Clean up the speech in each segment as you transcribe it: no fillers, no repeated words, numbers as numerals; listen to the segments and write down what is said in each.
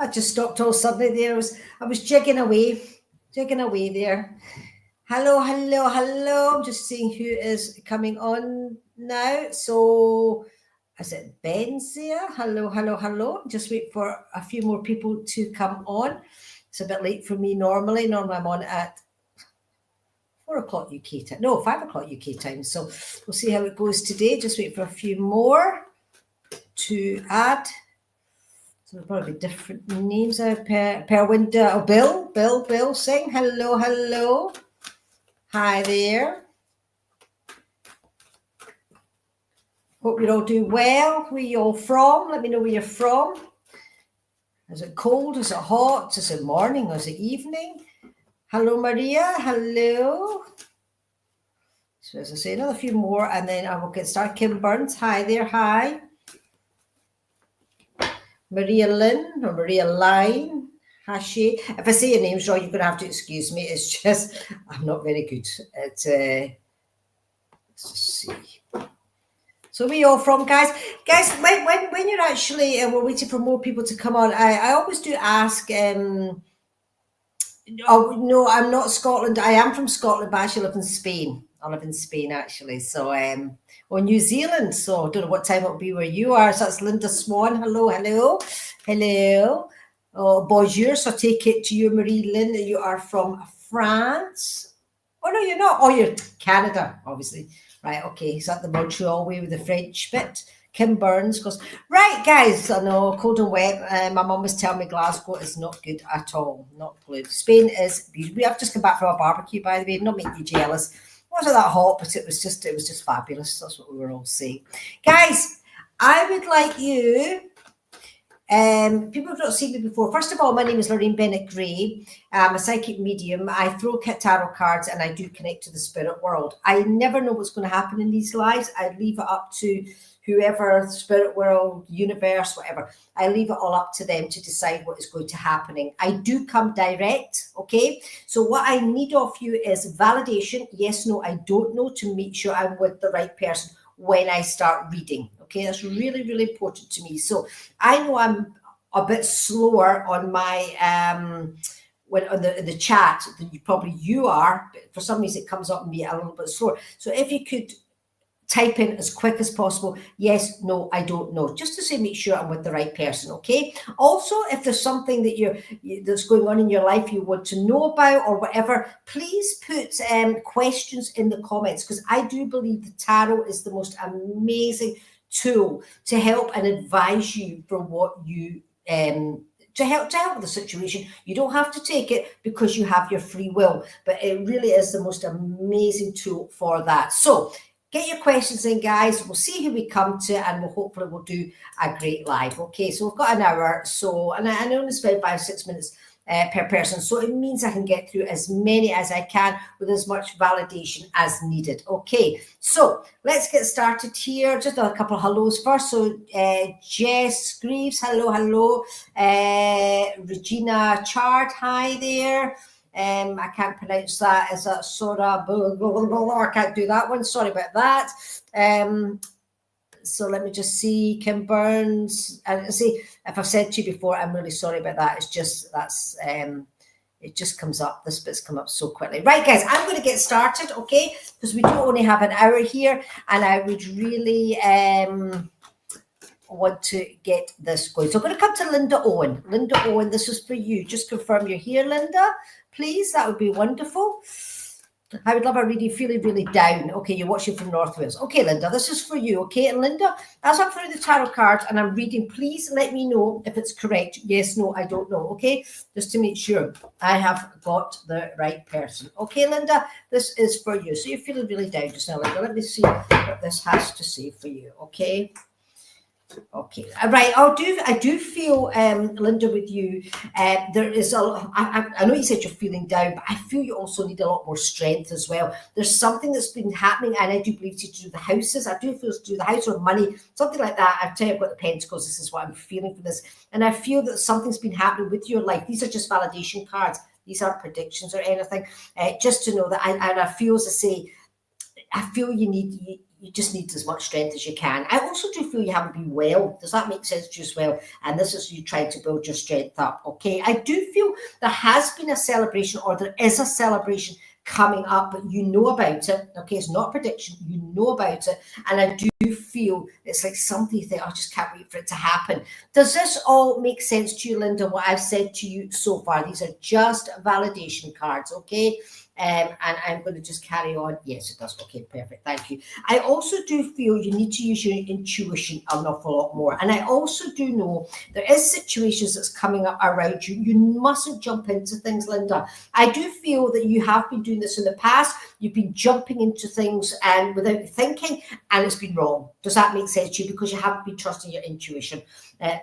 I just stopped all suddenly there. I was jigging away there. Hello, hello, hello. I'm just seeing who is coming on now. So is it Ben's there? Hello, hello, hello. Just wait for a few more people to come on. It's a bit late for me normally. Normally I'm on at 4 o'clock UK time. No, 5 o'clock UK time. So we'll see how it goes today. Just wait for a few more to add. So there'll probably be different names per window. Oh, Bill, saying hello, hello. Hi there. Hope you're all doing well. Where you all from? Let me know where you're from. Is it cold? Is it hot? Is it morning? Is it evening? Hello, Maria. Hello. So as I say, another few more and then I will get started. Kim Burns. Hi there. Hi. Maria Lynn or Maria Line. Hashi. If I say your names wrong, you're going to have to excuse me. It's just, I'm not very good at, let's just see. So where you all from, guys? Guys, when you're actually, we're waiting for more people to come on, I always do ask, oh, no, I'm not Scotland. I am from Scotland, but I actually live in Spain. I live in Spain, actually. So, or New Zealand. So I don't know what time it'll be where you are. So that's Linda Swan. Hello, hello, hello. Oh, bonjour. So take it to you, Marie Lynn, that you are from France. Oh, no, you're not. Oh, you're Canada, obviously. Right, okay. Is that the Montreal way with the French bit? Kim Burns goes, right, guys, I know, cold and wet. My mum was telling me Glasgow is not good at all. Not good. Spain is beautiful. We have just come back from a barbecue, by the way. Not make you jealous. It wasn't that hot, but it was just fabulous. That's what we were all saying. Guys, I would like you, people have not seen me before. First of all, my name is Lorraine Bennett Gray. I'm a psychic medium. I throw tarot cards and I do connect to the spirit world. I never know what's going to happen in these lives. I leave it up to whoever, spirit world, universe, whatever. I leave it all up to them to decide what is going to happen. I do come direct, okay? So what I need of you is validation. Yes, no, I don't know, to make sure I'm with the right person when I start reading. Okay, that's really, really important to me. So I know I'm a bit slower on my when on the chat than you are, but for some reason it comes up and be a little bit slower. So if you could type in as quick as possible, yes, no, I don't know, just to say make sure I'm with the right person. Okay. Also, if there's something that that's going on in your life you want to know about or whatever, please put questions in the comments, because I do believe the tarot is the most amazing tool to help and advise you for what you to help with the situation. You don't have to take it because you have your free will, but it really is the most amazing tool for that. So get your questions in, guys. We'll see who we come to, and we'll do a great live. Okay, so we've got an hour, so, and I only spend 5-6 minutes per person, so it means I can get through as many as I can with as much validation as needed. Okay, so let's get started here. Just a couple of hellos first. So Jess Greaves, hello. Regina Chard, hi there. I can't pronounce that. Is that Sora? I can't do that one. Sorry about that. So let me just see. Kim Burns. And see, if I've said to you before, I'm really sorry about that. It's just it just comes up. This bit's come up so quickly. Right, guys, I'm going to get started, okay? Because we do only have an hour here, and I would really want to get this going. So I'm going to come to Linda Owen. Linda Owen, this is for you. Just confirm you're here, Linda, please. That would be wonderful. I would love a reading feeling really down. Okay, you're watching from North Wales. Okay, Linda, this is for you. Okay, and Linda, as I'm through the tarot cards and I'm reading, please let me know if it's correct. Yes, no, I don't know. Okay, just to make sure I have got the right person. Okay, Linda, this is for you. So you're feeling really down just now, Linda. Let me see what this has to say for you. Okay. Okay, right. I do feel, Linda, with you, there is I know you said you're feeling down, but I feel you also need a lot more strength as well. There's something that's been happening, and I do believe it's to do with the houses. I do feel it's to do with the house or money, something like that. I tell you about the Pentacles. This is what I'm feeling for this, and I feel that something's been happening with your life. These are just validation cards. These aren't predictions or anything. Just to know that, I feel, as I say, I feel you need. you just need as much strength as you can. I also do feel you haven't been well. Does that make sense to you as well? And this is you trying to build your strength up, okay? I do feel there has been a celebration, or there is a celebration coming up, but you know about it, okay? It's not a prediction, you know about it. And I do feel it's like something you think, I just can't wait for it to happen. Does this all make sense to you, Linda, what I've said to you so far? These are just validation cards, okay? And I'm going to just carry on. Yes, it does. Okay, perfect. Thank you. I also do feel you need to use your intuition an awful lot more. And I also do know there is situations that's coming up around you. You mustn't jump into things, Linda. I do feel that you have been doing this in the past. You've been jumping into things and without thinking, and it's been wrong. Does that make sense to you? Because you haven't been trusting your intuition.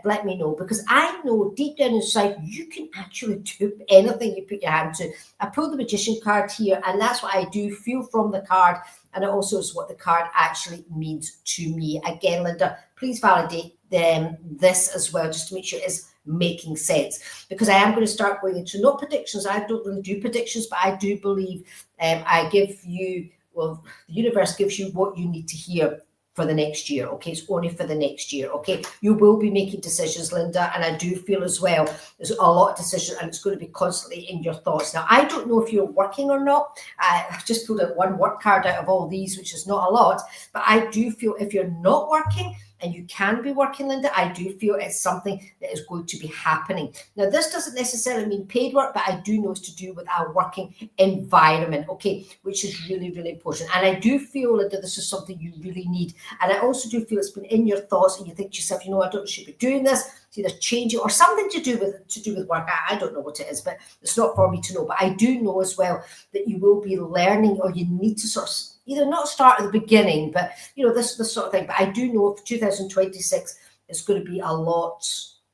Let me know, because I know deep down inside you can actually do anything you put your hand to. I pulled the Magician card here, and that's what I do feel from the card, and it also is what the card actually means to me. Again, Linda, please validate this as well, just to make sure it is making sense, because I am going to start going into not predictions. I don't really do predictions, but I do believe I give you, well, the universe gives you what you need to hear for the next year, okay? It's only for the next year, okay? You will be making decisions, Linda, and I do feel as well there's a lot of decisions, and it's going to be constantly in your thoughts. Now, I don't know if you're working or not. I've just pulled out one work card out of all these, which is not a lot, but I do feel if you're not working, and you can be working, Linda, I do feel it's something that is going to be happening. Now, this doesn't necessarily mean paid work, but I do know it's to do with our working environment, okay, which is really, really important. And I do feel, Linda, this is something you really need. And I also do feel it's been in your thoughts, and you think to yourself, you know, I don't should be doing this. It's either changing or something to do with work. I don't know what it is, but it's not for me to know. But I do know as well that you will be learning, or you need to sort of either not start at the beginning, but you know, this sort of thing. But I do know for 2026, it's going to be a lot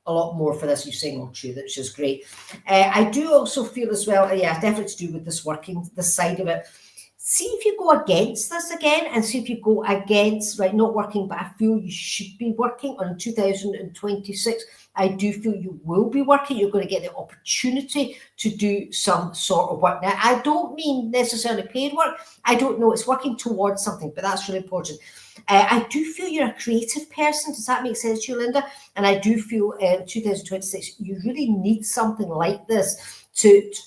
more for this. You're saying, oh, true, that's just great. I do also feel as well, yeah, definitely to do with this working, this side of it. See if you go against this again, and see if you go against, right, not working, but I feel you should be working on 2026. I do feel you will be working. You're going to get the opportunity to do some sort of work. Now, I don't mean necessarily paid work. I don't know. It's working towards something, but that's really important. I do feel you're a creative person. Does that make sense to you, Linda? And I do feel in 2026, you really need something like this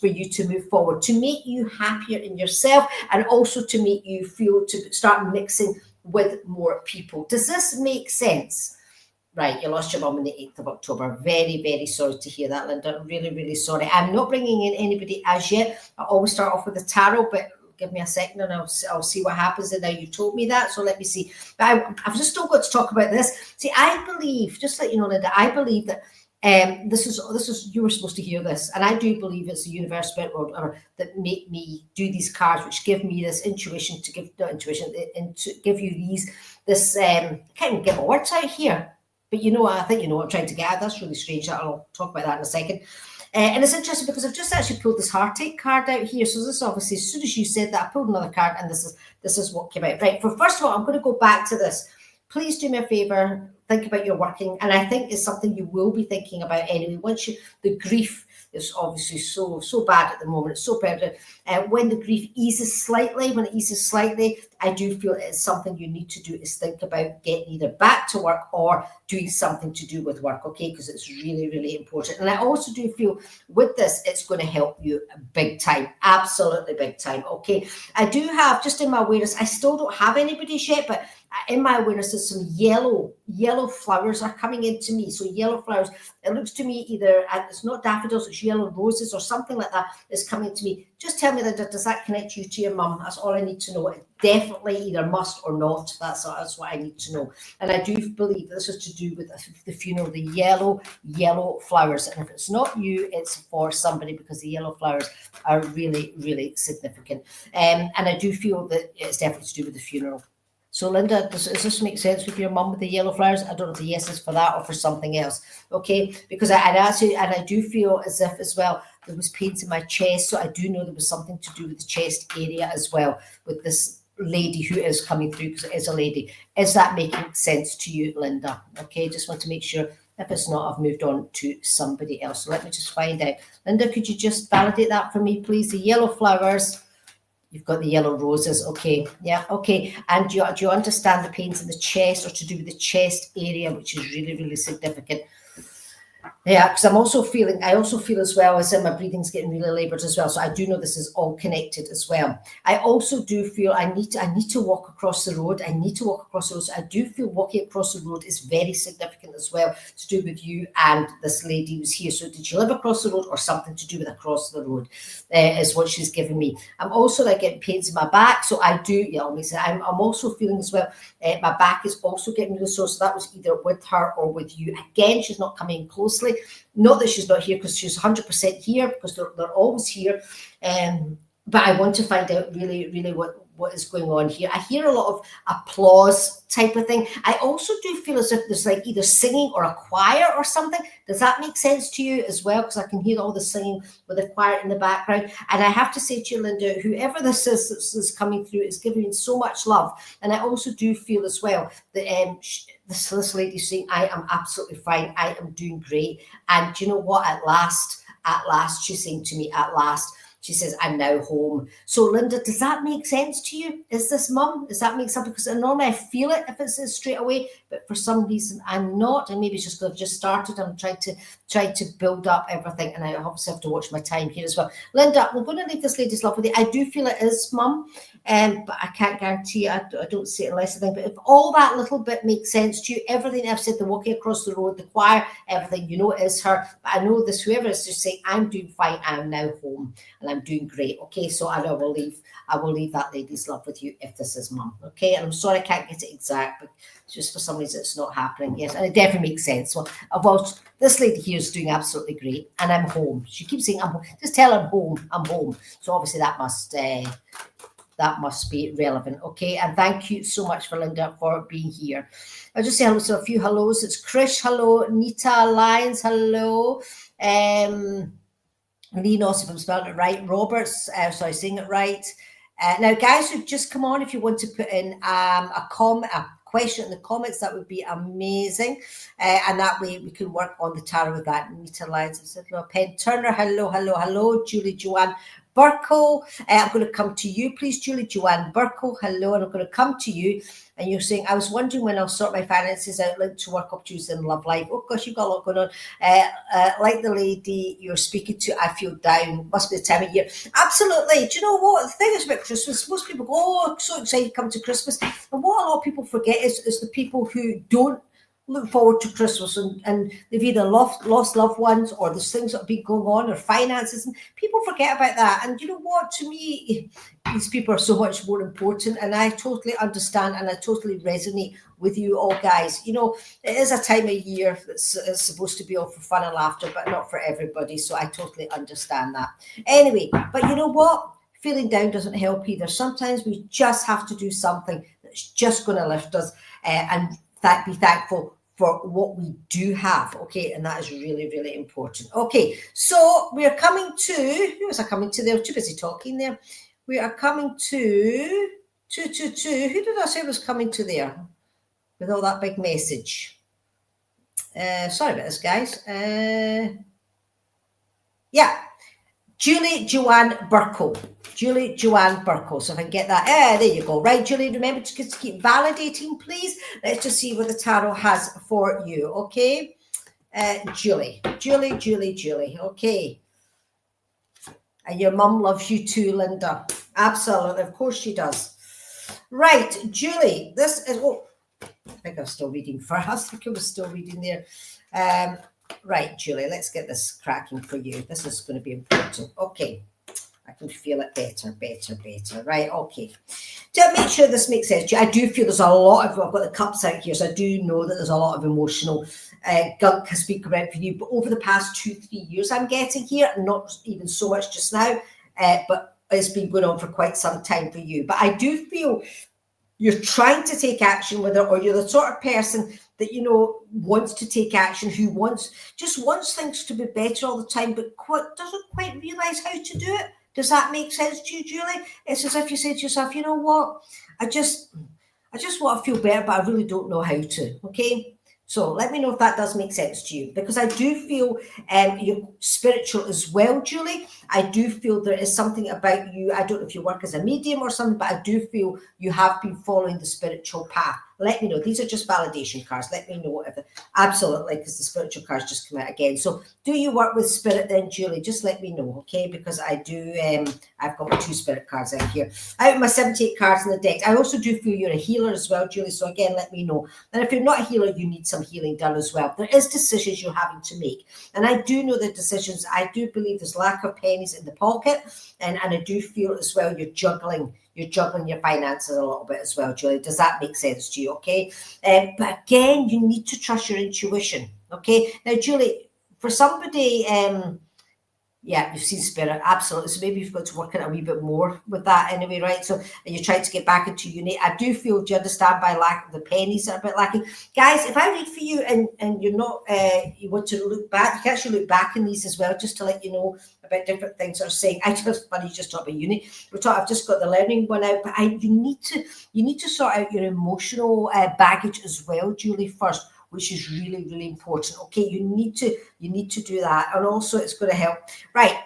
for you to move forward, to make you happier in yourself, and also to make you feel to start mixing with more people. Does this make sense? Right, you lost your mum on the 8th of October. Very, very sorry to hear that, Linda. Really, really sorry. I'm not bringing in anybody as yet. I always start off with the tarot, but give me a second and I'll see what happens. And now you've told me that, so let me see. But I've just still got to talk about this. See, I believe, just like you know, Linda, I believe that this is you were supposed to hear this, and I do believe it's the universe, spirit world, whatever, that make me do these cards, which give me this intuition to give you this. I can't even get my words out here. But you know, I think you know what I'm trying to get at. That's really strange. I'll talk about that in a second. And it's interesting because I've just actually pulled this heartache card out here. So this obviously, as soon as you said that, I pulled another card, and this is what came out. Right. First of all, I'm going to go back to this. Please do me a favor. Think about your working, and I think it's something you will be thinking about anyway. Once the grief is obviously so bad at the moment, it's so bad. When the grief eases slightly, I do feel it's something you need to do is think about getting either back to work or doing something to do with work, okay? Because it's really, really important. And I also do feel with this, it's going to help you big time, absolutely big time, okay? I do have, just in my awareness, I still don't have anybody's yet, but in my awareness, there's some yellow flowers are coming into me. So yellow flowers, it looks to me either, it's not daffodils, it's yellow roses or something like that is coming to me. Just tell me that, does that connect you to your mum? That's all I need to know. It definitely either must or not. That's what I need to know. And I do believe this is to do with the funeral, the yellow flowers. And if it's not you, it's for somebody, because the yellow flowers are really, really significant. And I do feel that it's definitely to do with the funeral. So, Linda, does this make sense with your mum with the yellow flowers? I don't know if the yes is for that or for something else, okay? Because I do feel as if as well there was pains in my chest, so I do know there was something to do with the chest area as well with this lady who is coming through, because it is a lady. Is that making sense to you, Linda? Okay, just want to make sure. If it's not, I've moved on to somebody else. So let me just find out. Linda, could you just validate that for me, please? The yellow flowers. You've got the yellow roses. Okay. Yeah. Okay. And do you understand the pains in the chest, or to do with the chest area, which is really, really significant? Yeah, because I also feel as well as my breathing's getting really laboured as well. So I do know this is all connected as well. I also do feel I need to walk across the road. So I do feel walking across the road is very significant as well, to do with you and this lady who's here. So did you live across the road, or something to do with across the road is what she's giving me. I'm also like getting pains in my back. So I do, I'm also feeling as well, my back is also getting really sore. So that was either with her or with you. Again, she's not coming closely. Not that she's not here, because she's 100% here, because they're always here. But I want to find out really, really what is going on here. I hear a lot of applause type of thing. I also do feel as if there's like either singing or a choir or something. Does that make sense to you as well? Because I can hear all the singing with the choir in the background. And I have to say to you, Linda, whoever this is coming through is giving me so much love. And I also do feel as well that this lady saying, I am absolutely fine. I am doing great. And do you know what? At last, she's saying to me, at last, she says, I'm now home. So, Linda, does that make sense to you? Is this mum? Does that make sense? Because normally I feel it if it's straight away, but for some reason I'm not. And maybe it's just because I've just started. I'm trying to build up everything. And I obviously have to watch my time here as well. Linda, we're going to leave this lady's love with you. I do feel it is mum, but I can't guarantee I don't see it unless I think. But if all that little bit makes sense to you, everything I've said, the walking across the road, the choir, everything, you know it is her. But I know this, whoever is just saying, I'm doing fine. I'm now home. And I'm doing great. Okay, so I will leave that lady's love with you if this is mum. Okay, and I'm sorry I can't get it exact, but just for some reason it's not happening. Yes, and it definitely makes sense. Well, this lady here is doing absolutely great, and I'm home. She keeps saying I'm home. Just tell her I'm home. I'm home. So obviously that must be relevant. Okay, and thank you so much for Linda for being here. I'll just say hello to a few hellos. It's Krish, hello. Nita Lyons, hello. Linos, if I'm spelling it right. Roberts, saying it right. Now, guys who've just come on, if you want to put in a question in the comments, that would be amazing. And that way we can work on the tarot with that. Nita Lyons, I said, hello. Pen Turner, hello. Julie Joanne Burkle, I'm going to come to you, please. Julie Joanne Burkle, hello. And I'm going to come to you. And you're saying, I was wondering when I'll sort my finances out, linked to work opportunities in love life. Oh gosh, you've got a lot going on. Like the lady you're speaking to, I feel down. Must be the time of year. Absolutely. Do you know what? The thing is about Christmas, most people go, oh, so excited to come to Christmas. And what a lot of people forget is the people who don't look forward to Christmas, and they've either lost loved ones, or there's things that have been going on, or finances, and people forget about that. And you know what, to me, these people are so much more important, and I totally understand, and I totally resonate with you all, guys. You know, it is a time of year that's supposed to be all for fun and laughter, but not for everybody, so I totally understand that. Anyway, but you know what, feeling down doesn't help either. Sometimes we just have to do something that's just going to lift us, and be thankful for what we do have. Okay, and that is really, really important. Okay, so we are coming to, who was I coming to there? Too busy talking there. We are coming to who did I say was coming to there with all that big message? Sorry about this, guys. Yeah, Julie Joanne Burkle. Julie Joanne Burkle. So if I can get that, there you go. Right, Julie, remember to keep validating, please. Let's just see what the tarot has for you, okay? Julie. Okay. And your mum loves you too, Linda. Absolutely, of course she does. Right, Julie, this is, I think I'm still reading first. I think I was still reading there. Right, Julie, let's get this cracking for you. This is going to be important. Okay. I can feel it better. Right, okay. To make sure this makes sense to you, I do feel there's a lot of, I've got the cups out here, so I do know that there's a lot of emotional gunk has been coming out for you. But over the past 2-3 years, I'm getting here, not even so much just now, but it's been going on for quite some time for you. But I do feel you're trying to take action with it, or you're the sort of person that, you know, wants to take action, who wants things to be better all the time, but doesn't quite realise how to do it. Does that make sense to you, Julie? It's as if you say to yourself, you know what, I just want to feel better, but I really don't know how to, okay? So let me know if that does make sense to you, because I do feel you're spiritual as well, Julie. I do feel there is something about you. I don't know if you work as a medium or something, but I do feel you have been following the spiritual path. Let me know. These are just validation cards. Let me know if absolutely, because the spiritual cards just come out again. So do you work with spirit then, Julie? Just let me know, okay? Because I do, I've got my 2 spirit cards out here. Out of my 78 cards in the deck. I also do feel you're a healer as well, Julie. So again, let me know. And if you're not a healer, you need some healing done as well. There is decisions you're having to make. And I do know the decisions. I do believe there's lack of pennies in the pocket. And I do feel as well you're juggling your finances a little bit as well, Julie. Does that make sense to you? Okay. But again, you need to trust your intuition. Okay. Now, Julie, for somebody, yeah, you've seen spirit, absolutely. So maybe you've got to work on it a wee bit more with that anyway, right? So you're trying to get back into uni. I do feel, do you understand, by lack of the pennies are a bit lacking. Guys, if I read for you and you're not, you want to look back, you can actually look back in these as well, just to let you know about different things that are saying. I just, funny, you just talked about uni. I've just got the learning one out, but you need to sort out your emotional baggage as well, Julie, first, which is really, really important. Okay, you need to do that. And also it's going to help. Right.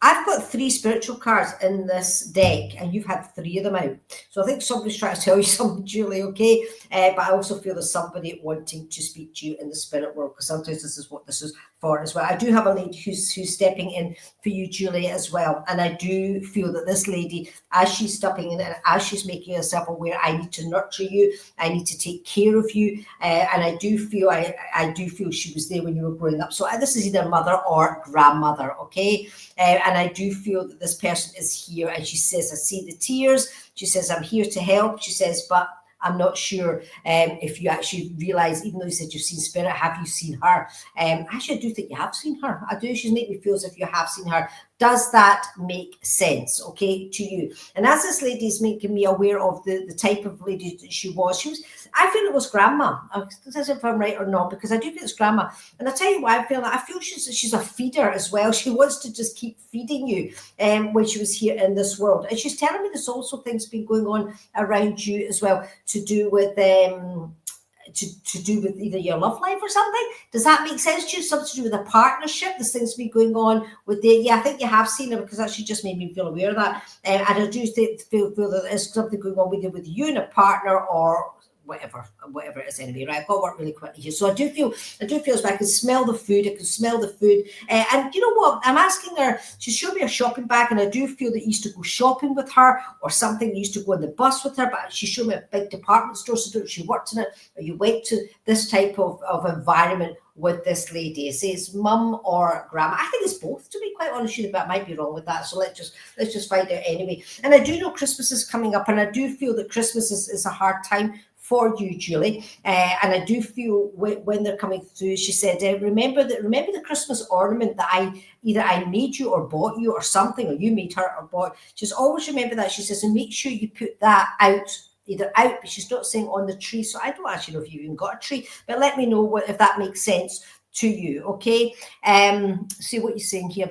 I've got 3 spiritual cards in this deck, and you've had 3 of them out. So I think somebody's trying to tell you something, Julie, okay? But I also feel there's somebody wanting to speak to you in the spirit world, because sometimes this is what this is for as well. I do have a lady who's stepping in for you, Julie, as well. And I do feel that this lady, as she's stepping in and as she's making herself aware, I need to nurture you, I need to take care of you. And I do feel she was there when you were growing up. So this is either mother or grandmother, okay? And I do feel that this person is here, and she says, I see the tears. She says, I'm here to help. She says, but I'm not sure if you actually realise, even though you said you've seen spirit, have you seen her? Actually, I do think you have seen her. I do. She's making me feel as if you have seen her. Does that make sense, okay, to you? And as this lady is making me aware of the type of lady that she was, I feel it was grandma. I don't know if I'm right or not, because I do feel it's grandma. And I'll tell you why I feel that. I feel she's a feeder as well. She wants to just keep feeding you when she was here in this world. And she's telling me there's also things been going on around you as well, to do with to do with either your love life or something. Does that make sense to you? Something to do with a partnership. There's things been going on with I think you have seen her, because that she just made me feel aware of that. And I do feel that there's something going on with you and a partner, or whatever it is anyway, right? I've got to work really quickly here. So I do feel as if I can smell the food. And you know what? I'm asking her, she showed me a shopping bag, and I do feel that you used to go shopping with her or something. You used to go on the bus with her, but she showed me a big department store. So she worked in it, or you went to this type of environment with this lady. It says mum or grandma. I think it's both, to be quite honest with you, but I might be wrong with that. So let's just find out anyway. And I do know Christmas is coming up, and I do feel that Christmas is a hard time for you, Julie, and I do feel when they're coming through. She said, remember the Christmas ornament that I made you or bought you or something, or you made her or bought. Just always remember that. She says, and make sure you put that out, but she's not saying on the tree. So I don't actually know if you even got a tree, but let me know if that makes sense to you, okay? See what you're saying here.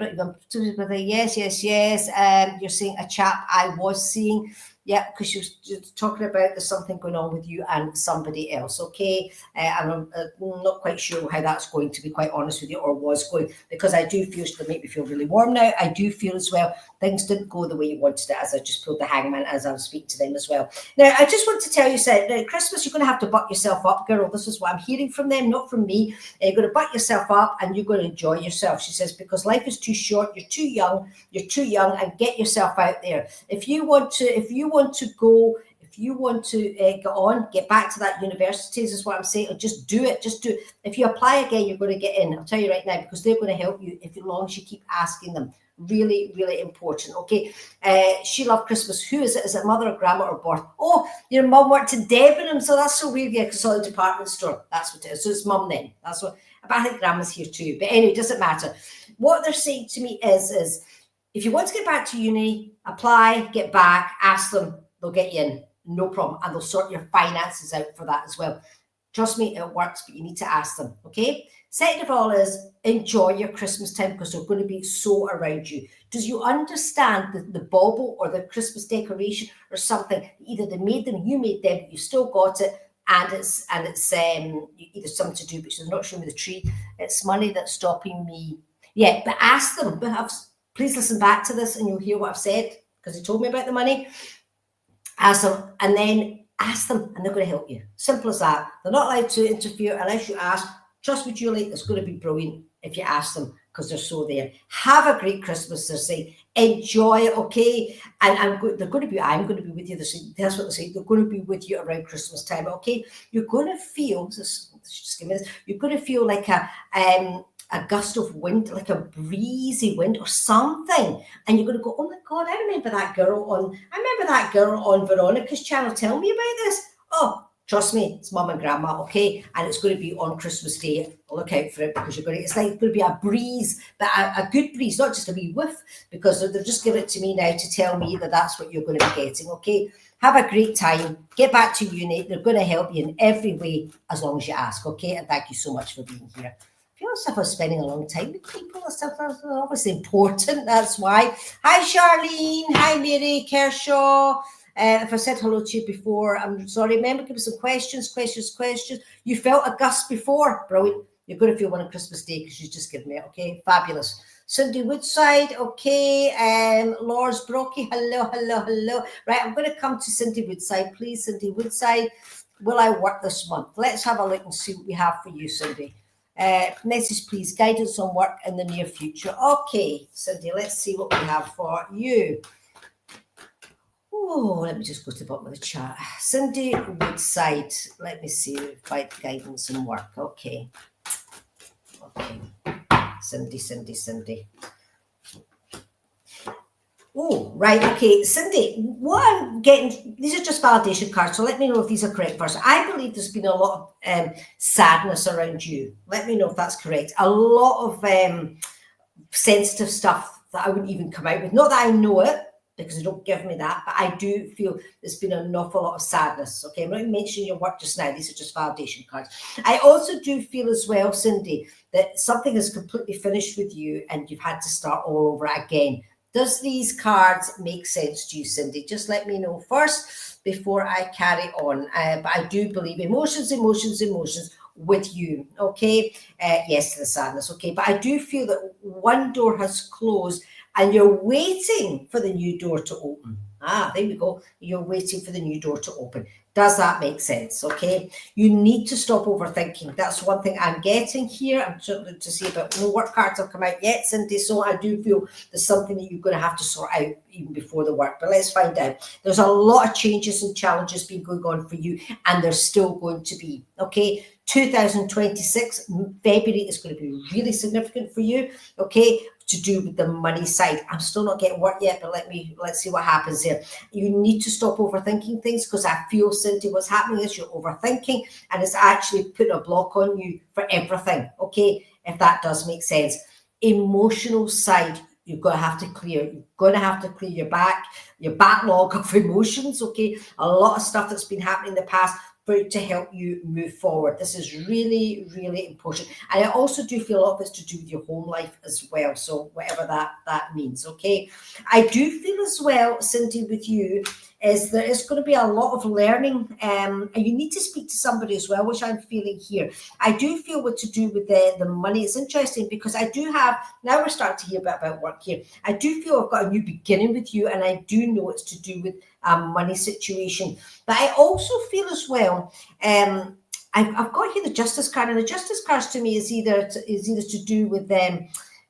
Yes. You're saying a chap I was seeing. Yeah, because she was talking about there's something going on with you and somebody else, okay? And I'm not quite sure how that's going, to be quite honest with you, or was going, because I do feel she'll make me feel really warm now. I do feel as well things didn't go the way you wanted it, as I just pulled the hangman as I was speaking to them as well. Now, I just want to tell you, now, Christmas, you're going to have to butt yourself up, girl. This is what I'm hearing from them, not from me. You're going to butt yourself up, and you're going to enjoy yourself. She says, because life is too short, you're too young, and get yourself out there. If you want to go, if you want to get back to that university, is what I'm saying, or just do it. If you apply again, you're going to get in. I'll tell you right now, because they're going to help you as long as you keep asking them. Really, really important. Okay. She loved Christmas. Who is it? Is it mother or grandma or birth? Oh, your mum worked in Debenham, so that's so weird. Yeah, because it's all a department store. That's what it is. So it's mum then. That's what. But I think grandma's here too. But anyway, it doesn't matter. What they're saying to me is if you want to get back to uni, apply, get back, ask them. They'll get you in, no problem. And they'll sort your finances out for that as well. Trust me, it works, but you need to ask them, okay? Second of all is enjoy your Christmas time, because they're going to be so around you. Does you understand the bauble or the Christmas decoration or something? Either they made them, you made them, you still got it. and it's either something to do, but she's not showing me the tree. It's money that's stopping me. Yeah, but ask them. Please listen back to this, and you'll hear what I've said, because he told me about the money. Ask them, and then ask them, and they're going to help you. Simple as that. They're not allowed to interfere unless you ask. Trust me, Julie, it's going to be brilliant if you ask them, because they're so there. Have a great Christmas, they're saying. Enjoy it, okay? And I'm going to be with you. That's what they say. They're going to be with you around Christmas time, okay? You're going to feel, you're going to feel like a gust of wind, like a breezy wind or something, and you're going to go, oh my God, I remember that girl on Veronica's channel telling me about this. Oh, trust me, it's mum and grandma, okay? And it's going to be on Christmas Day. Look out for it, because it's going to be a breeze, but a good breeze, not just a wee whiff, because they've just given it to me now to tell me that that's what you're going to be getting, okay? Have a great time. Get back to uni. They're going to help you in every way as long as you ask, okay? And thank you so much for being here. I feel as if I'm spending a long time with people and stuff. That's obviously important. That's why. Hi, Charlene. Hi, Mary Kershaw. If I said hello to you before, I'm sorry. Remember, give me some questions. You felt a gust before. Brilliant. You're going to feel one on Christmas Day because you just given me it. Okay, fabulous. Cindy Woodside. Okay. Lors Brockie. Hello. Right, I'm going to come to Cindy Woodside. Please, Cindy Woodside. Will I work this month? Let's have a look and see what we have for you, Cindy. Message, please. Guidance on work in the near future. Okay, Cindy, let's see what we have for you. Oh, let me just go to the bottom of the chat. Cindy Woodside. Let me see. Fight guidance and work. Okay. Cindy. Oh, right. Okay, Cindy, what I'm getting, these are just validation cards, so let me know if these are correct first. I believe there's been a lot of sadness around you. Let me know if that's correct. A lot of sensitive stuff that I wouldn't even come out with. Not that I know it, because they don't give me that, but I do feel there's been an awful lot of sadness. Okay, I'm not mentioning your work just now. These are just validation cards. I also do feel as well, Cindy, that something is completely finished with you and you've had to start all over again. Does these cards make sense to you, Cindy? Just let me know first before I carry on. But I do believe emotions with you, okay? Yes, to the sadness, okay? But I do feel that one door has closed and you're waiting for the new door to open. Ah, there we go. You're waiting for the new door to open. Does that make sense? Okay. You need to stop overthinking. That's one thing I'm getting here. I'm trying to see about no work cards have come out yet, Cindy. So I do feel there's something that you're going to have to sort out even before the work. But let's find out. There's a lot of changes and challenges been going on for you, and there's still going to be. Okay. 2026 February is going to be really significant for you. Okay. To do with the money side. I'm still not getting work yet, but let's see what happens here. You need to stop overthinking things, because I feel, Cindy, what's happening is you're overthinking and it's actually putting a block on you for everything. Okay, if that does make sense. Emotional side, you're going to have to clear. You're going to have to clear your backlog of emotions. Okay, a lot of stuff that's been happening in the past, for it to help you move forward. This is really, really important. And I also do feel a lot of it's to do with your home life as well. So whatever that means, okay? I do feel as well, Cindy, with you, is there is going to be a lot of learning, and you need to speak to somebody as well, which I'm feeling here. I do feel what to do with the money. It's interesting because I do have, now we're starting to hear about work here. I do feel I've got a new beginning with you, and I do know it's to do with a money situation. But I also feel as well, I've got here the Justice card, and the Justice cards to me is either to do with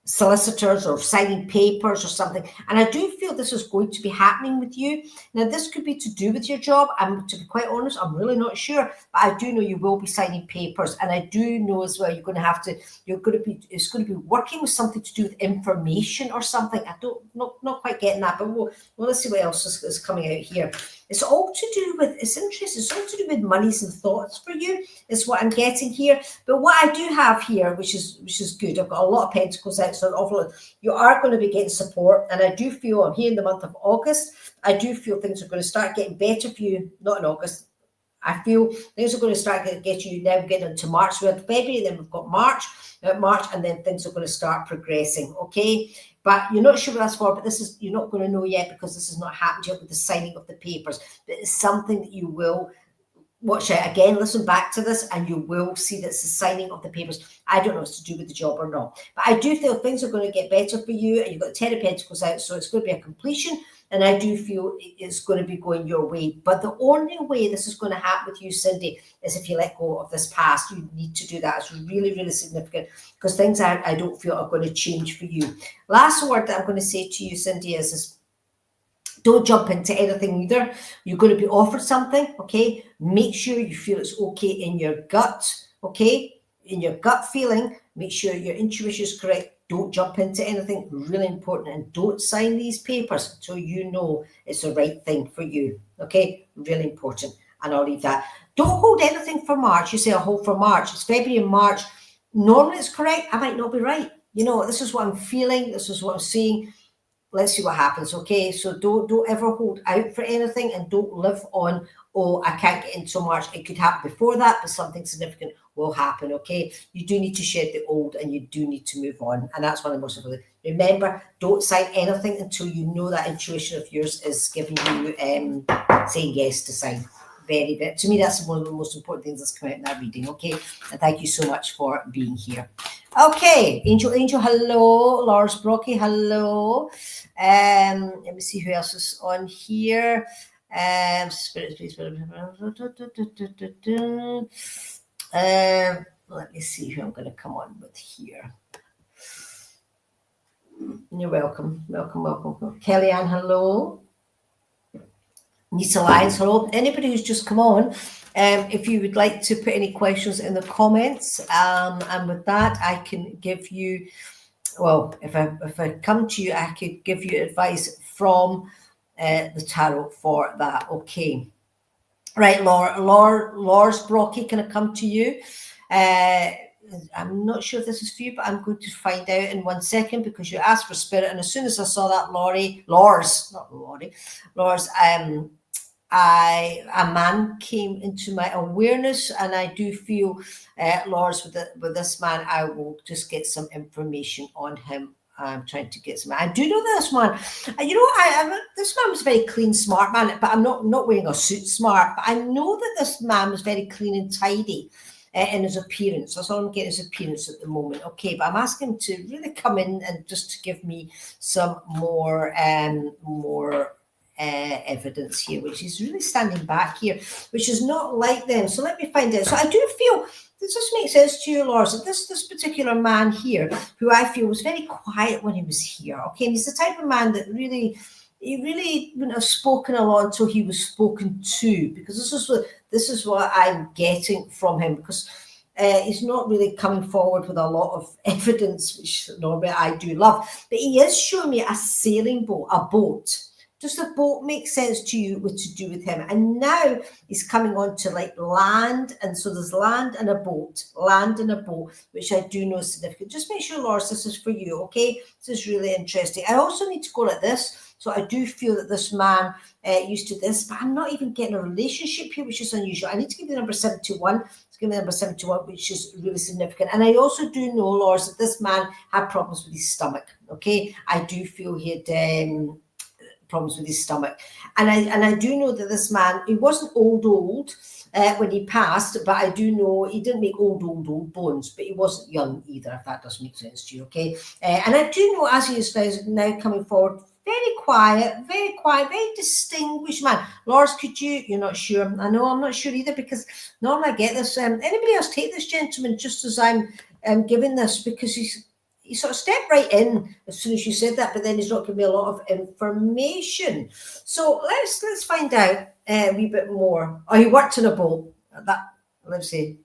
solicitors or signing papers or something. And I do feel this is going to be happening with you. Now, this could be to do with your job. To be quite honest, I'm really not sure, but I do know you will be signing papers. And I do know as well, it's going to be working with something to do with information or something. Not quite getting that, but let's see what else is coming out here. It's all to do with, it's interesting, it's all to do with monies and thoughts for you, is what I'm getting here. But what I do have here, which is good, I've got a lot of pentacles out, so an awful lot. You are going to be getting support, and I do feel, I'm here in the month of August, I do feel things are going to start getting better for you, not in August. I feel things are going to start get you now getting into March. We had February, then we've got March, and then things are going to start progressing, okay? But you're not sure what that's for, but you're not going to know yet because this has not happened yet with the signing of the papers. But it's something that you will watch out again, listen back to this, and you will see that's the signing of the papers. I don't know if it's to do with the job or not, but I do feel things are going to get better for you, and you've got 10 of Pentacles out, so it's going to be a completion, and I do feel it's going to be going your way. But the only way this is going to happen with you, Cindy, is if you let go of this past. You need to do that. It's really, really significant, because things I don't feel are going to change for you. Last word that I'm going to say to you, Cindy, is don't jump into anything either. You're going to be offered something, okay? Make sure you feel it's okay in your gut, okay? In your gut feeling, make sure your intuition is correct. Don't jump into anything, really important. And don't sign these papers until you know it's the right thing for you, okay? Really important. And I'll leave that. Don't hold anything for March. You say I'll hold for March. It's February and March. Normally it's correct. I might not be right. You know, this is what I'm feeling. This is what I'm seeing. Let's see what happens, okay? So don't ever hold out for anything, and don't live on, oh, I can't get into March. It could happen before that, but something significant will happen, okay? You do need to shed the old, and you do need to move on, and that's one of the most important. Remember, don't sign anything until you know that intuition of yours is giving you saying yes to sign. Very, very, to me, that's one of the most important things that's come out in that reading, okay? And thank you so much for being here. Okay, Angel, hello. Lars Brocky, hello. Let me see who else is on here. Spirit, please. Let me see who I'm going to come on with here. You're welcome. Welcome. Kellyanne, hello. Nita Lyons, hello. Anybody who's just come on, if you would like to put any questions in the comments, and with that, I can give you, well, if I come to you, I could give you advice from the tarot for that. Okay. Right, Lars Brocky, can I come to you? I'm not sure if this is for you, but I'm going to find out in 1 second, because you asked for spirit, and as soon as I saw that Lars, a man came into my awareness, and I do feel, Lars, with this man, I will just get some information on him. I'm trying to get some. I do know this man. You know, this man was a very clean, smart man, but I'm not wearing a suit smart. But I know that this man was very clean and tidy in his appearance. That's all I'm getting, his appearance at the moment. Okay, but I'm asking him to really come in and just to give me some more evidence here, which is really standing back here, which is not like them. So let me find out. So I do feel, does this make sense to you, Lars, that this particular man here, who I feel was very quiet when he was here, okay, and he's the type of man that he really wouldn't have spoken a lot until he was spoken to, because this is what I'm getting from him, because he's not really coming forward with a lot of evidence, which normally I do love, but he is showing me a sailing boat, a boat. Does the boat make sense to you to do with him? And now he's coming on to like land. And so there's land and a boat, which I do know is significant. Just make sure, Lars, this is for you, okay? This is really interesting. I also need to go like this. So I do feel that this man used to this, but I'm not even getting a relationship here, which is unusual. I need to give you the number 71. Let's give me the number 71, which is really significant. And I also do know, Lars, that this man had problems with his stomach, okay? I do feel he had problems with his stomach, and I do know that this man, he wasn't old when he passed, but I do know he didn't make old bones, but he wasn't young either, if that does make sense to you, okay? And I do know, as he is now coming forward, very quiet, very distinguished man. Lars, could you? You're not sure? I know I'm not sure either, because normally I get this. Anybody else take this gentleman just as I'm giving this, because he sort of stepped right in as soon as you said that, but then he's not giving me a lot of information. So let's find out a wee bit more. Oh, he worked in a boat. Let's see.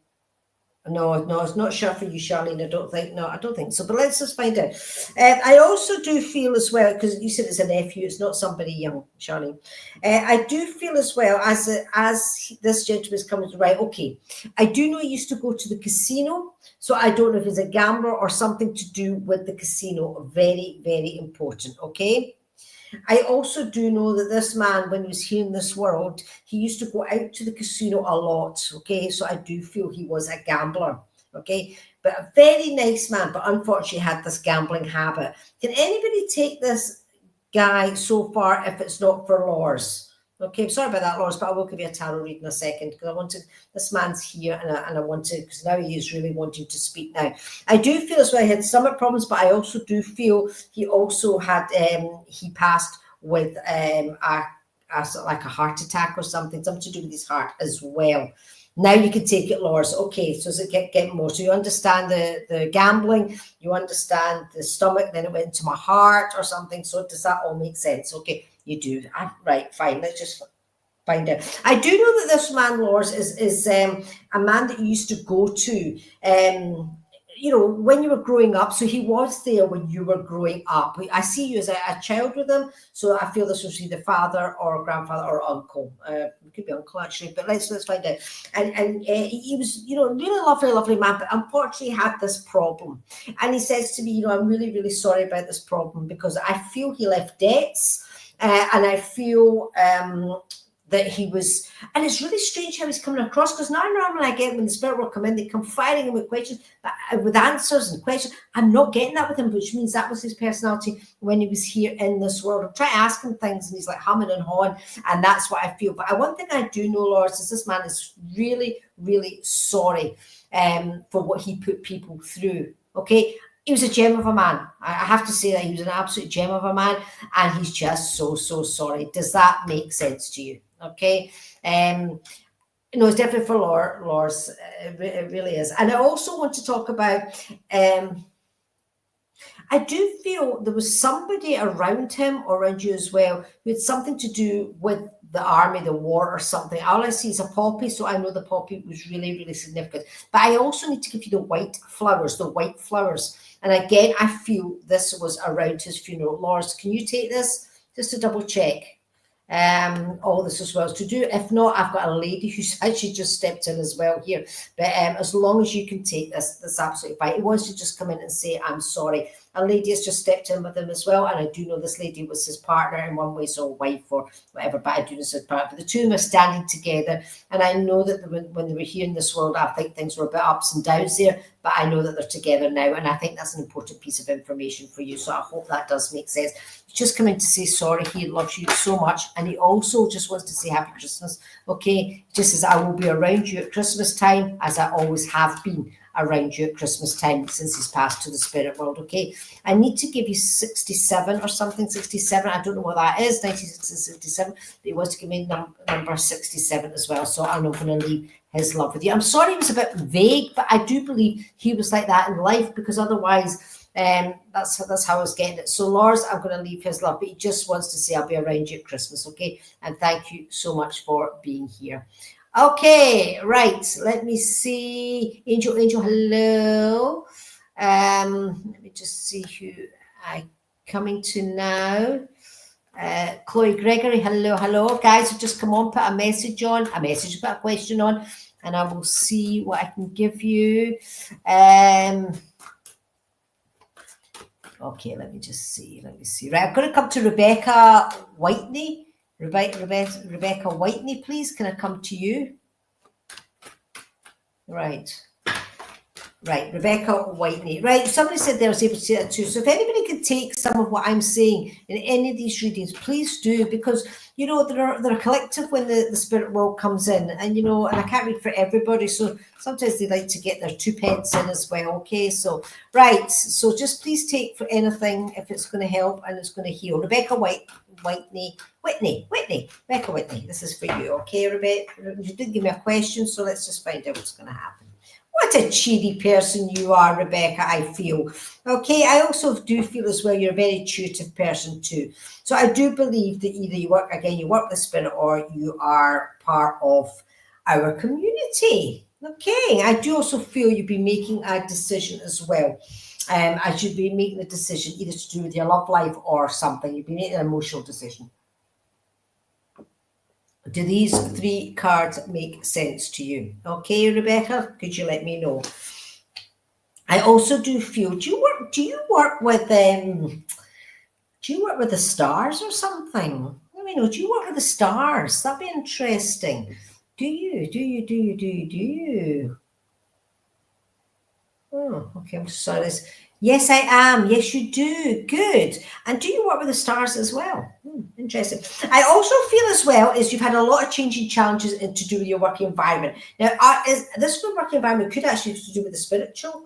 No, it's not sure for you, Charlene. I don't think so. But let's just find out. I also do feel as well, because you said it's a nephew, it's not somebody young, Charlene. I do feel as well, as this gentleman is coming to, right, okay. I do know he used to go to the casino, so I don't know if he's a gambler or something to do with the casino. Very, very important, okay? I also do know that this man, when he was here in this world, he used to go out to the casino a lot, okay? So I do feel he was a gambler, okay? But a very nice man, but unfortunately had this gambling habit. Can anybody take this guy so far if it's not for Lars? Okay, I'm sorry about that, Lawrence, but I will give you a tarot read in a second because I wanted, this man's here and I wanted, because now he is really wanting to speak now. I do feel as though he had stomach problems, but I also do feel he also had, he passed with like a heart attack or something to do with his heart as well. Now you can take it, Lawrence. Okay, so does it get more? So you understand the gambling, you understand the stomach, then it went into my heart or something. So does that all make sense? Okay, you do. Right, fine. Let's just find out. I do know that this man, Lawrence, is a man that you used to go to. You know, when you were growing up, so he was there when you were growing up. I see you as a child with him, so I feel this was either father or grandfather or uncle. It could be uncle actually, but let's find out. And he was, you know, really lovely man, but unfortunately had this problem. And he says to me, you know, I'm really sorry about this problem because I feel he left debts, and I feel that he was, and it's really strange how he's coming across, because now normally I get when the spirit will come in, they come firing him with questions, with answers and questions. I'm not getting that with him, which means that was his personality when he was here in this world. I'm trying to ask him things and he's like humming and hawing, and that's what I feel. But one thing I do know, Lawrence, is this man is really sorry for what he put people through. Okay, he was a gem of a man. I have to say that he was an absolute gem of a man, and he's just so sorry. Does that make sense to you? Okay. No, it's definitely for Lawrence. It really is. And I also want to talk about, I do feel there was somebody around him or around you as well who had something to do with the army, the war or something. All I see is a poppy, so I know the poppy was really significant. But I also need to give you the white flowers. And again, I feel this was around his funeral. Lawrence, can you take this just to double check? All this as well to do. If not, I've got a lady who's actually just stepped in as well here. But as long as you can take this, that's absolutely fine. He wants to just come in and say, I'm sorry. A lady has just stepped in with him as well. And I do know this lady was his partner in one way, so wife or whatever, but I do know his partner. But the two of them are standing together. And I know that when they were here in this world, I think things were a bit ups and downs there, but I know that they're together now. And I think that's an important piece of information for you. So I hope that does make sense. He's just coming to say sorry. He loves you so much. And he also just wants to say Happy Christmas. Okay. Just as I will be around you at Christmas time, as I always have been around you at Christmas time since he's passed to the spirit world. Okay, I need to give you 67 or something. 67, I don't know what that is. 1967, but he wants to give me number 67 as well, so I'm not going to leave his love with you. I'm sorry it was a bit vague, but I do believe he was like that in life, because otherwise that's how I was getting it. So Lars, I'm going to leave his love, but he just wants to say I'll be around you at Christmas. Okay, and thank you so much for being here. Okay, right. Let me see. Angel, hello. Let me just see who I'm coming to now. Chloe Gregory, hello. Guys, have just come on, put a message, put a question on, and I will see what I can give you. Okay, let me see. Right, I'm going to come to Rebecca Whitney. Rebecca Whitney, please. Can I come to you? Right, Rebecca Whitney. Right, somebody said they was able to say that too. So if anybody can take some of what I'm saying in any of these readings, please do, because, you know, they're collective when the spirit world comes in, and, you know, and I can't read for everybody, so sometimes they like to get their 2 pence in as well. Okay, so right, so just please take for anything if it's going to help and it's going to heal. Rebecca Whitney. Rebecca Whitney, this is for you. Okay, Rebecca, you did give me a question, so let's just find out what's going to happen. What a cheery person you are, Rebecca, I feel. Okay, I also do feel as well you're a very intuitive person too. So I do believe that either you work with spirit, or you are part of our community. Okay, I do also feel you'd be making a decision as well. I should be making a decision either to do with your love life or something. You'd be making an emotional decision. Do these 3 cards make sense to you? Okay, Rebecca, could you let me know? I also do feel, do you work with the stars or something? Let me know. Do you work with the stars? That'd be interesting. Do you? Oh, okay, I'm sorry. Yes, I am. Yes, you do. Good. And do you work with the stars as well? Interesting. I also feel as well as you've had a lot of changing challenges to do with your working environment. Now, this working environment could actually have to do with the spiritual,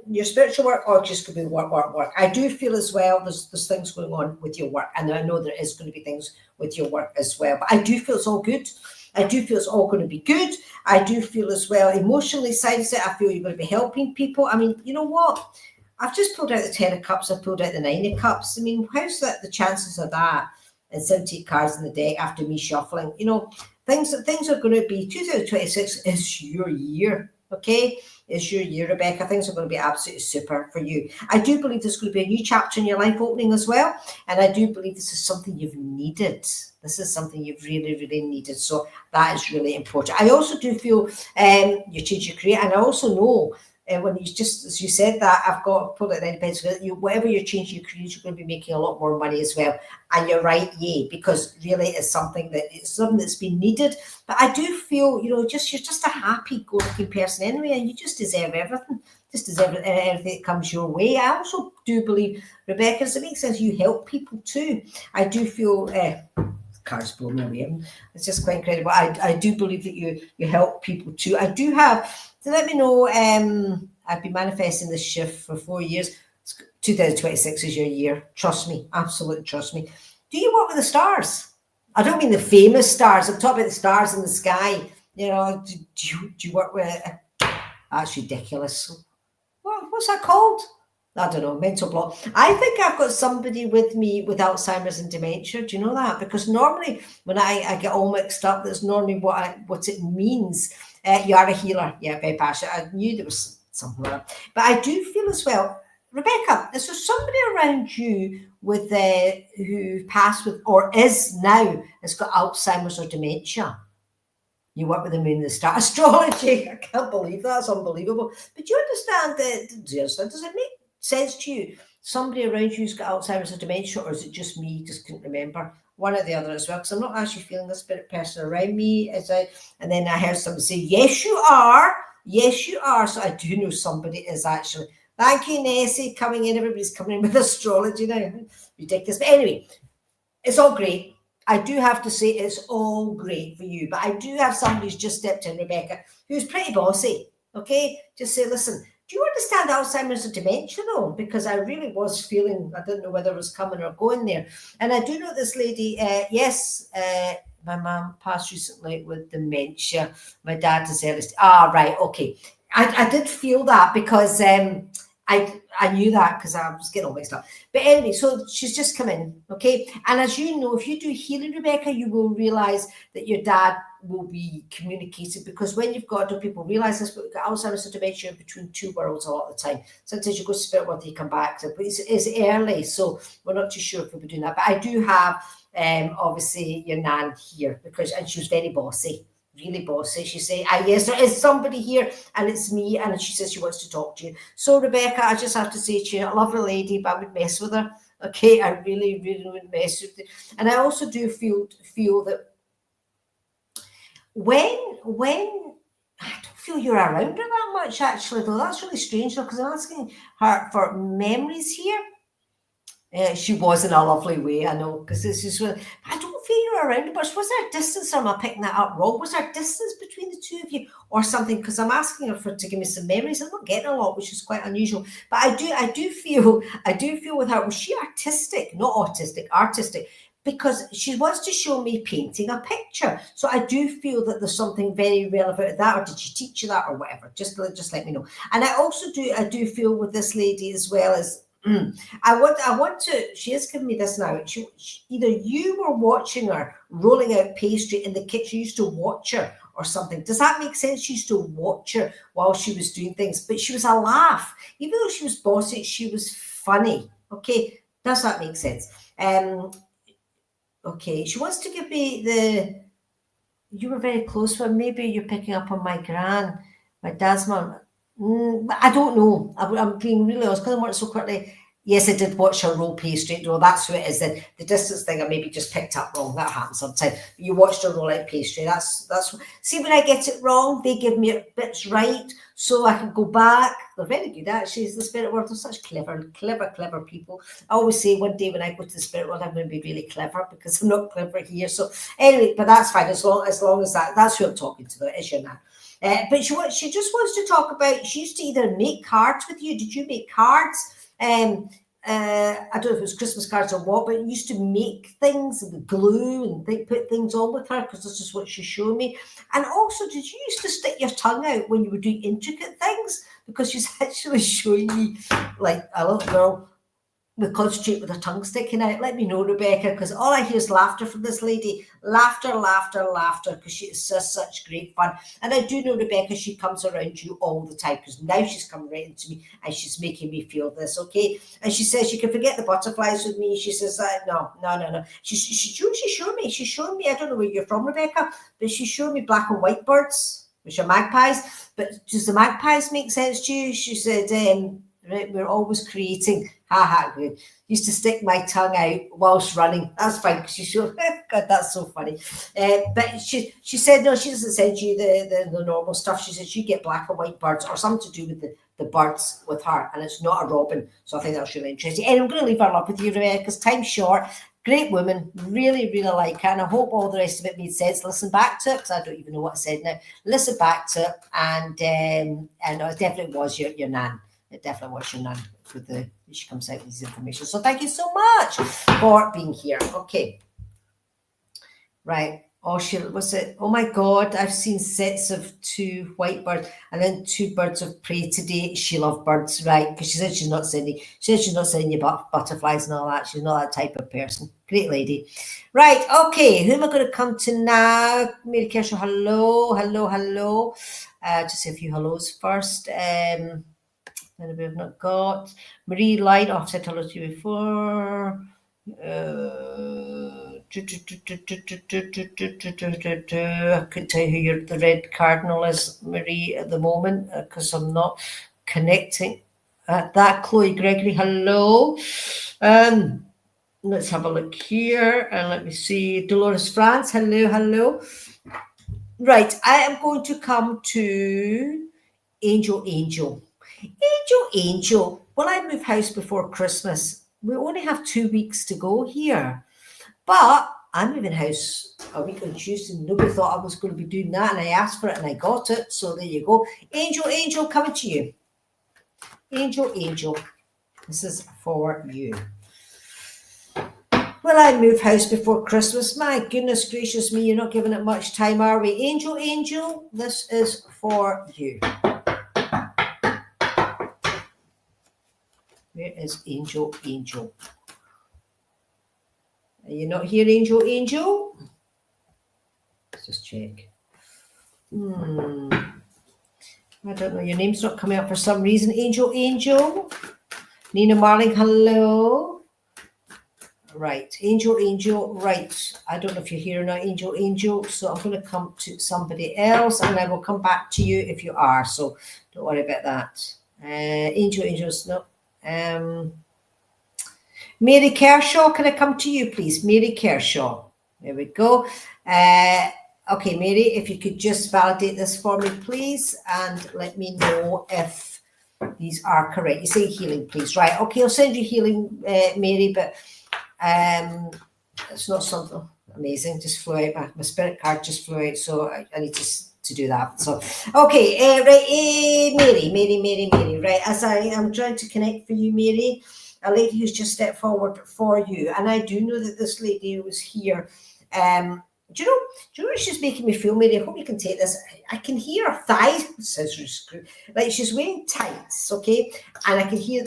your spiritual work, or just could be work. I do feel as well there's things going on with your work, and I know there is going to be things with your work as well. But I do feel it's all good. I do feel it's all going to be good. I do feel as well emotionally side of it. I feel you're going to be helping people. I mean, you know what? I've just pulled out the 10 of cups. I've pulled out the 9 of cups. I mean, how's that? The chances of that and 78 cards in the deck after me shuffling. You know, things are going to be 2026 is your year. Okay, it's your year, Rebecca. Things are going to be absolutely super for you. I do believe there's going to be a new chapter in your life opening as well. And I do believe this is something you've needed. This is something you've really, really needed. So that is really important. I also do feel you change your career. And I also know when you just, as you said that, I've got pulled it in the you whatever you're changing your careers, you're going to be making a lot more money as well. And you're right, yay, because really it's something that's been needed. But I do feel, you know, you're just a happy-go-lucky person anyway, and you just deserve everything. Just deserve everything that comes your way. I also do believe, Rebecca, does it make sense? You help people too. I do feel cards blow me away. It's just quite incredible. I do believe that you help people too. I do have. So let me know. I've been manifesting this shift for 4 years. 2026 is your year. Trust me. Absolutely trust me. Do you work with the stars? I don't mean the famous stars. I'm talking about the stars in the sky. You know, do you work with... That's ridiculous. What's that called? I don't know, mental block. I think I've got somebody with me with Alzheimer's and dementia. Do you know that? Because normally when I get all mixed up, that's normally what it means. You are a healer. Yeah, very passionate. I knew there was something like that. But I do feel as well, Rebecca, is there somebody around you with who passed with or is now has got Alzheimer's or dementia? You work with the moon and the star. Astrology. I can't believe that. That's unbelievable. But do you understand that? Does it make sense to you? Somebody around you's got Alzheimer's or dementia, or is it just me? Just couldn't remember one or the other as well. Because I'm not actually feeling the spirit person around me. And then I heard somebody say, "Yes, you are. Yes, you are." So I do know somebody is actually. Thank you, Nessie, coming in. Everybody's coming in with astrology now. Ridiculous. But anyway, it's all great. I do have to say it's all great for you, but I do have somebody who's just stepped in, Rebecca, who's pretty bossy, okay? Just say, listen, do you understand Alzheimer's or dementia, though? Because I really was feeling, I didn't know whether it was coming or going there. And I do know this lady, yes, my mum passed recently with dementia. My dad is early. Right, okay. I did feel that because I knew that because I was getting all mixed up. But anyway, so she's just come in, okay? And as you know, if you do healing, Rebecca, you will realise that your dad will be communicated, because when you've got, do people realise this, but we've got Alzheimer's and dementia between two worlds a lot of the time. Sometimes you go to spirit world, you come back to it, but it's early, so we're not too sure if we'll be doing that. But I do have, obviously, your nan here, and she was very bossy. Really bossy. She say, yes, there is somebody here, and it's me, and she says she wants to talk to you. So, Rebecca, I just have to say to you, I love her lady, but I would mess with her. Okay, I really, really would mess with her. And I also do feel that when I don't feel you're around her that much, actually, though. That's really strange, though, because I'm asking her for memories here. She was in a lovely way, I know, because this is when I don't feel you're around, but was there a distance, or am I picking that up wrong? Was there a distance between the two of you or something? Because I'm asking her to give me some memories. I'm not getting a lot, which is quite unusual. But I do feel with her, was she artistic? Not autistic, artistic. Because she wants to show me painting a picture. So I do feel that there's something very relevant to that, or did she teach you that, or whatever? Just let me know. And I also do feel with this lady as well as I want to, she has given me this now. Either you were watching her rolling out pastry in the kitchen, you used to watch her or something. Does that make sense? You used to watch her while she was doing things, but she was a laugh. Even though she was bossy, she was funny. Okay, does that make sense? Okay, she wants to give me you were very close, but maybe you're picking up on my dad's mum. I don't know. I'm being really honest because I'm working so quickly. Yes, I did watch her roll pastry. No, that's who it is. The distance thing I maybe just picked up wrong. That happens sometimes. You watched her roll out pastry. That's see, when I get it wrong, they give me bits right so I can go back. They're very good actually. The spirit world are such clever people. I always say one day when I go to the spirit world, I'm going to be really clever because I'm not clever here. So anyway, but that's fine as long as that's who I'm talking to. Though, is your nan. But she just wants to talk about. She used to either make cards with you. Did you make cards? I don't know if it was Christmas cards or what, but used to make things with glue and put things on with her because this is what she showed me. And also, did you used to stick your tongue out when you were doing intricate things? Because she's actually showing me like a little girl with concentrate with her tongue sticking out. Let me know, Rebecca, because all I hear is laughter from this lady. Laughter, because she is just such great fun. And I do know, Rebecca, she comes around you all the time because now she's come right into me and she's making me feel this, okay? And she says, you can forget the butterflies with me. She says, no. She showed me, I don't know where you're from, Rebecca, but she showed me black and white birds, which are magpies. But does the magpies make sense to you? She said, right, we're always creating. Good. Used to stick my tongue out whilst running. That's fine because she showed. God, that's so funny. But she said no, she doesn't send you the normal stuff. She says you get black and white birds or something to do with the birds with her, and it's not a robin. So I think that's really interesting. And I'm going to leave her up with you, Rebecca, because time's short. Great woman, really like her, and I hope all the rest of it made sense. Listen back to it because I don't even know what I said now. Listen back to it, and it definitely was your nan. It definitely was your nan with she comes out with this information. So thank you so much for being here. Okay. Right. Oh, was it? Oh my God, I've seen sets of 2 white birds and then 2 birds of prey today. She loved birds, right? Because she said she's not sending you butterflies and all that. She's not that type of person. Great lady. Right, okay. Who am I going to come to now? Mary Kershaw, hello. Just a few hellos first. That we've not got. Marie Light, I've said hello to you before. I couldn't tell you who the red cardinal is, Marie, at the moment, because I'm not connecting at that. Chloe Gregory, hello. Let's have a look here, and let me see. Dolores France, hello. Right, I am going to come to Angel. Will I move house before Christmas? We only have 2 weeks to go here. But I'm moving house a week on Tuesday. Nobody thought I was going to be doing that, and I asked for it and I got it. So there you go. Angel, coming to you. Angel, this is for you. Will I move house before Christmas? My goodness gracious me, you're not giving it much time, are we? Angel, this is for you. Where is Angel? Are you not here, Angel? Let's just check. I don't know. Your name's not coming up for some reason. Angel. Nina Marling, hello. Right. Angel. Right. I don't know if you're here or not, Angel. So I'm going to come to somebody else and I will come back to you if you are. So don't worry about that. Angel's not. Mary Kershaw, can I come to you, please? Mary Kershaw. There we go. Okay, Mary, if you could just validate this for me, please, and let me know if these are correct. You say healing, please. Right. Okay, I'll send you healing, Mary, but it's not something amazing. Just flew out. My spirit card just flew out, so I need to do that. So, okay, right, Mary. Right, as I am trying to connect for you, Mary, a lady who's just stepped forward for you, and I do know that this lady was here. Do you know what she's making me feel, Mary? I hope you can take this. I can hear her thighs, like she's wearing tights, okay, and I can hear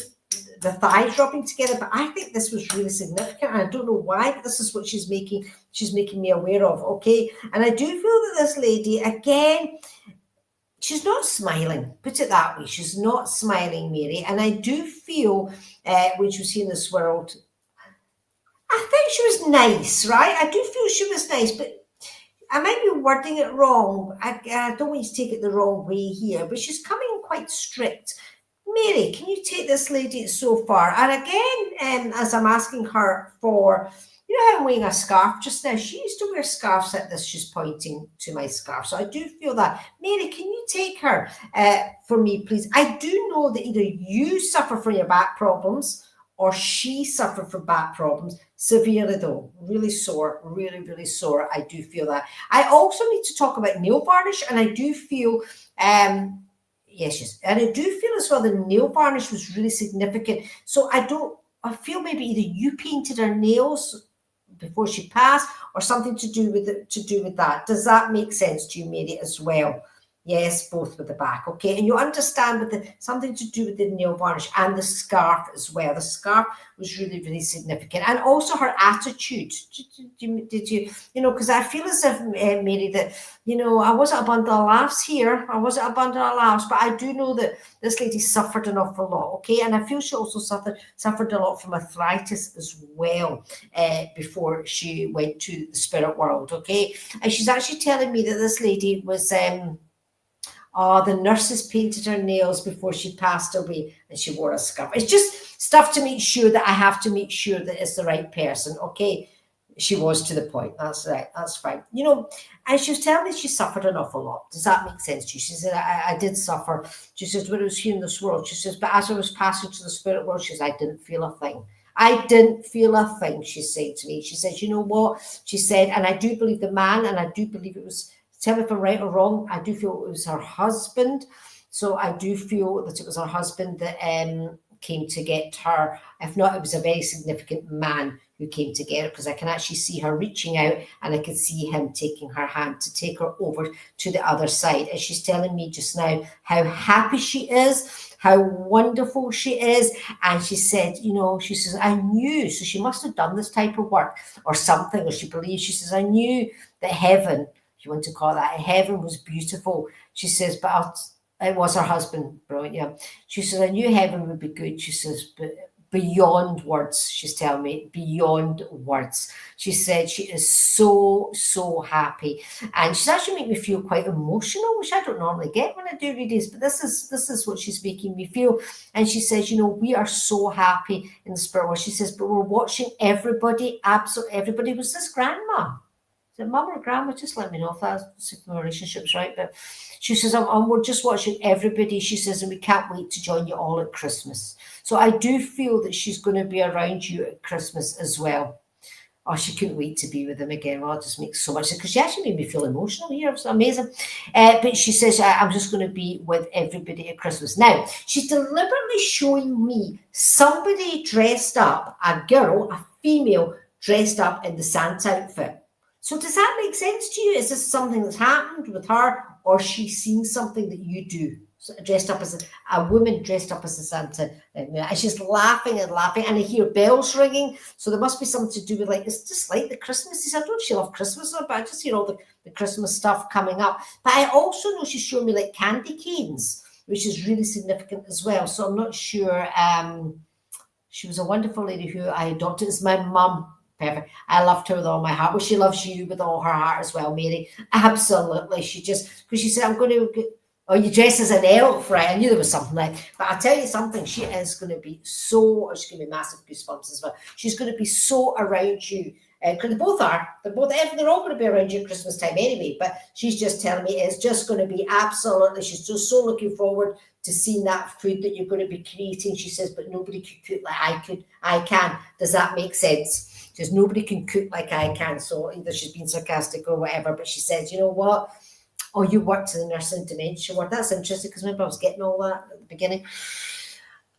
the thighs rubbing together. But I think this was really significant, and I don't know why, but this is what she's making me aware of, okay. And I do feel that this lady, again, she's not smiling. Put it that way. She's not smiling, Mary. And I do feel when she was here in this world, I think she was nice, right? I do feel she was nice, but I might be wording it wrong. I don't want you to take it the wrong way here, but she's coming quite strict. Mary, can you take this lady so far? And again, as I'm asking her for, you know how I'm wearing a scarf just now? She used to wear scarves like this. She's pointing to my scarf. So I do feel that. Mary, can you take her for me, please? I do know that either you suffer from your back problems or she suffered from back problems severely, though. Really sore, really, really sore. I do feel that. I also need to talk about nail varnish, and I do feel yes, and I do feel as well the nail varnish was really significant. So I feel maybe either you painted her nails before she passed, or something to do with that. Does that make sense to you, Mary, as well? Yes, both with the back. Okay, and you understand with something to do with the nail varnish and the scarf as well. The scarf was really, really significant, and also her attitude. Did you because I feel as if, Mary, that I wasn't a bundle of laughs here. I wasn't a bundle of laughs, but I do know that this lady suffered an awful lot. Okay, and I feel she also suffered a lot from arthritis as well before she went to the spirit world. Okay, and she's actually telling me that this lady was the nurses painted her nails before she passed away, and she wore a scarf. It's just stuff to make sure that I have to make sure that it's the right person. Okay, she was to the point. That's right. That's fine. And she was telling me she suffered an awful lot. Does that make sense to you? She said, I did suffer. She says, when I was here in this world, she says, but as I was passing to the spirit world, she says, I didn't feel a thing. I didn't feel a thing, she said to me. She said, you know what? She said, and I do believe the man, and I do believe it was, tell me if I'm right or wrong, I do feel it was her husband. So I do feel that it was her husband that came to get her. If not, it was a very significant man who came to get her, because I can actually see her reaching out, and I can see him taking her hand to take her over to the other side. And she's telling me just now how happy she is, how wonderful she is. And she said, she says, I knew, so she must have done this type of work or something, or she believes, she says, I knew that heaven, if you want to call it that, heaven was beautiful. She says, but it was her husband, brilliant, yeah. She says, I knew heaven would be good. She says, but beyond words, she's telling me, beyond words. She said she is so, so happy. And she's actually making me feel quite emotional, which I don't normally get when I do readings, but this is what she's making me feel. And she says, we are so happy in the spirit world. She says, but we're watching everybody, absolutely everybody. Was this grandma? Is it mum or grandma? Just let me know if that's if my relationship's right. But she says, we're just watching everybody. She says, and we can't wait to join you all at Christmas. So I do feel that she's going to be around you at Christmas as well. Oh, she couldn't wait to be with them again. Well, it just makes so much sense, because she actually made me feel emotional here. It's amazing. But she says, I'm just going to be with everybody at Christmas. Now, she's deliberately showing me somebody dressed up, a girl, a female dressed up in the Santa outfit. So does that make sense to you? Is this something that's happened with her, or she's seen something that you do? Dressed up as a woman dressed up as a Santa, and she's laughing and laughing, and I hear bells ringing. So there must be something to do with, like, it's just like the Christmas. I don't know if she loves Christmas or, but I just hear all the Christmas stuff coming up. But I also know she's showing me like candy canes, which is really significant as well. So I'm not sure. She was a wonderful lady who I adopted as my mum. Perfect. I loved her with all my heart. Well, she loves you with all her heart as well, Mary. Absolutely. She just, because she said, I'm going to, oh, you dress as an elf, right? I knew there was something like, but I'll tell you something, she is going to be so, she's going to be massive goosebumps as well. She's going to be so around you. Because they both are. They're all going to be around you at Christmas time anyway. But she's just telling me it's just going to be absolutely, she's just so looking forward to seeing that food that you're going to be creating. She says, but nobody can cook like I can. Does that make sense? Because nobody can cook like I can. So either she's being sarcastic or whatever, but she says, you know what? Oh, you worked in the nursing dementia ward. That's interesting, because maybe I was getting all that at the beginning.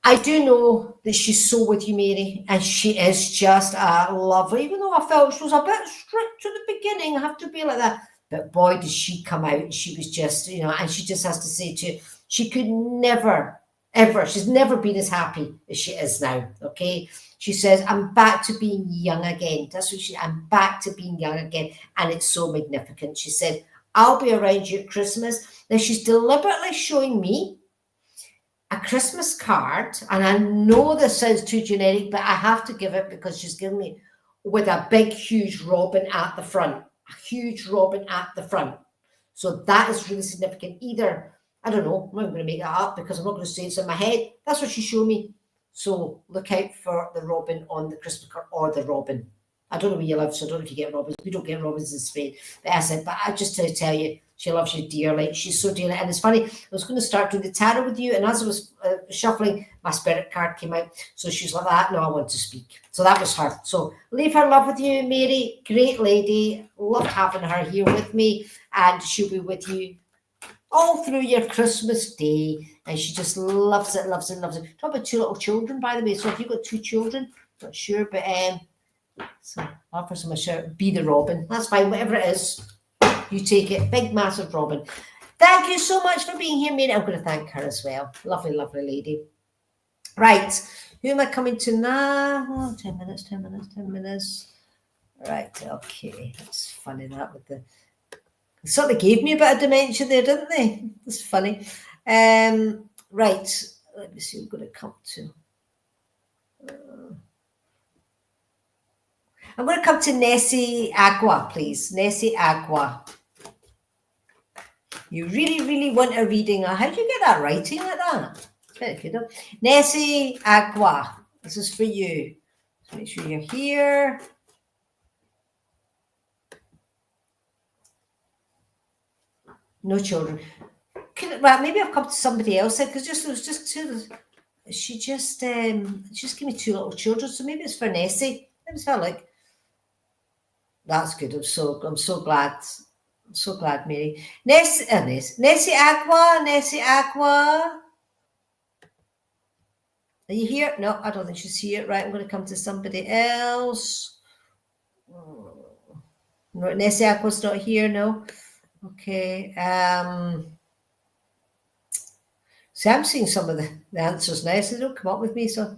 I do know that she's so with you, Mary, and she is just lovely. Even though I felt she was a bit strict to the beginning, I have to be like that. But boy, did she come out, and she was just, and she just has to say to you, she could never, ever, she's never been as happy as she is now, okay? She says, I'm back to being young again. That's what I'm back to being young again, and it's so magnificent. She said, I'll be around you at Christmas. Now, she's deliberately showing me a Christmas card, and I know this sounds too generic, but I have to give it because she's given me with a big, huge robin at the front, a huge robin at the front. So that is really significant. Either I don't know. I'm not going to make that up because I'm not going to say it's in my head. That's what she showed me. So look out for the robin on the Christmas card or the robin. I don't know where you live, so I don't know if you get robins. We don't get robins in Spain. But I said, but I just to tell you, she loves you dearly. She's so dearly. And it's funny, I was going to start doing the tarot with you, and as I was shuffling, my spirit card came out. So she's like that. No, I want to speak. So that was her. So leave her love with you, Mary. Great lady. Loved having her here with me, and she'll be with you all through your Christmas day, and she just loves it, loves it, loves it. Talk about 2 little children, by the way. So if you've got 2 children, not sure, but so I'll offer some a shout. Be the robin. That's fine. Whatever it is, you take it. Big, massive robin. Thank you so much for being here, Mary. I'm going to thank her as well. Lovely, lovely lady. Right. Who am I coming to now? Oh, 10 minutes, 10 minutes, 10 minutes. Right. Okay. It's funny that with the... They sort of gave me a bit of dementia there, didn't they? It's funny. Right. Let me see. I'm going to come to... I'm going to come to Nessie Agua, please. Nessie Agua. You really, really want a reading. How do you get that writing like that? It's very good. Nessie Agua. This is for you. So make sure you're here. No children. Well, maybe I've come to somebody else because there was just 2. She just gave me 2 little children, so maybe it's for Nessie. Let me have a look. That's good. I'm so glad. I'm so glad, Mary. Nessie Agua. Nessie Agua. Are you here? No, I don't think she's here. Right, I'm going to come to somebody else. No, Nessie Aqua's not here. No. Okay. So I'm seeing some of the answers now. So they don't come up with me. So,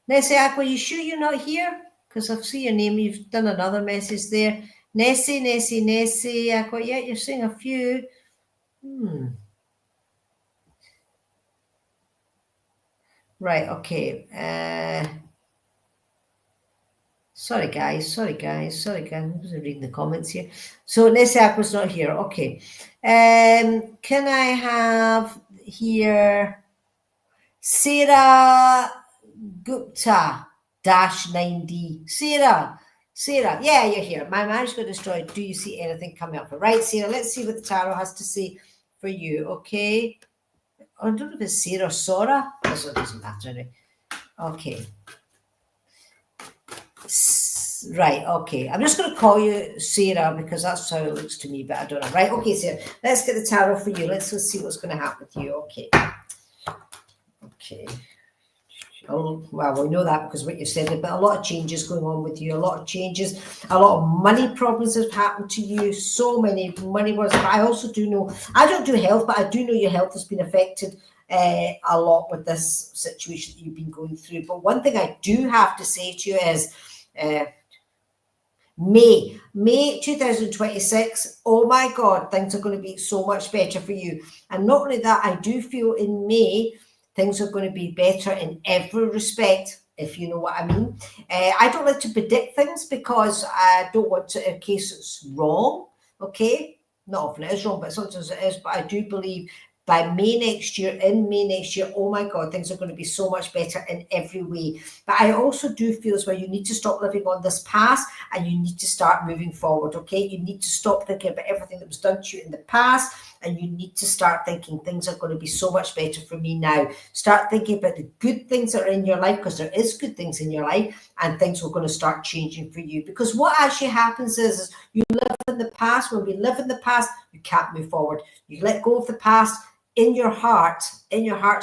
Nessie Aqua, you sure you're not here? Because I see your name. You've done another message there. Nessie Aqua. Yeah, you're seeing a few. Right. Okay. Sorry, guys. I wasn't reading the comments here. So Nessie Aqua's not here. Okay. Can I have here Sarah Gupta -9D? Sarah, yeah, you're here. My marriage got destroyed. Do you see anything coming up? Right, Sarah, let's see what the tarot has to say for you, okay? I don't know if it's Sarah or Sora. It doesn't matter anyway. Okay. Right, okay. I'm just going to call you Sarah because that's how it looks to me, but I don't know. Right, okay, Sarah. Let's get the tarot for you. Let's see what's going to happen with you. Okay. Okay. Oh, well, we know that because what you said, but a lot of changes going on with you, a lot of changes, a lot of money problems have happened to you, so many money problems. But I also do know, I don't do health, but I do know your health has been affected a lot with this situation that you've been going through. But one thing I do have to say to you is May 2026, oh my God, things are going to be so much better for you. And not only that, I do feel in May, things are going to be better in every respect, if you know what I mean. I don't like to predict things because I don't want to, in case it's wrong, okay? Not often it is wrong, but sometimes it is. But I do believe by May next year, oh my God, things are going to be so much better in every way. But I also do feel as well, you need to stop living on this past and you need to start moving forward, okay? You need to stop thinking about everything that was done to you in the past and you need to start thinking things are going to be so much better for me now. Start thinking about the good things that are in your life because there is good things in your life and things are going to start changing for you. Because what actually happens is you live in the past. When we live in the past, you can't move forward. You let go of the past in your heart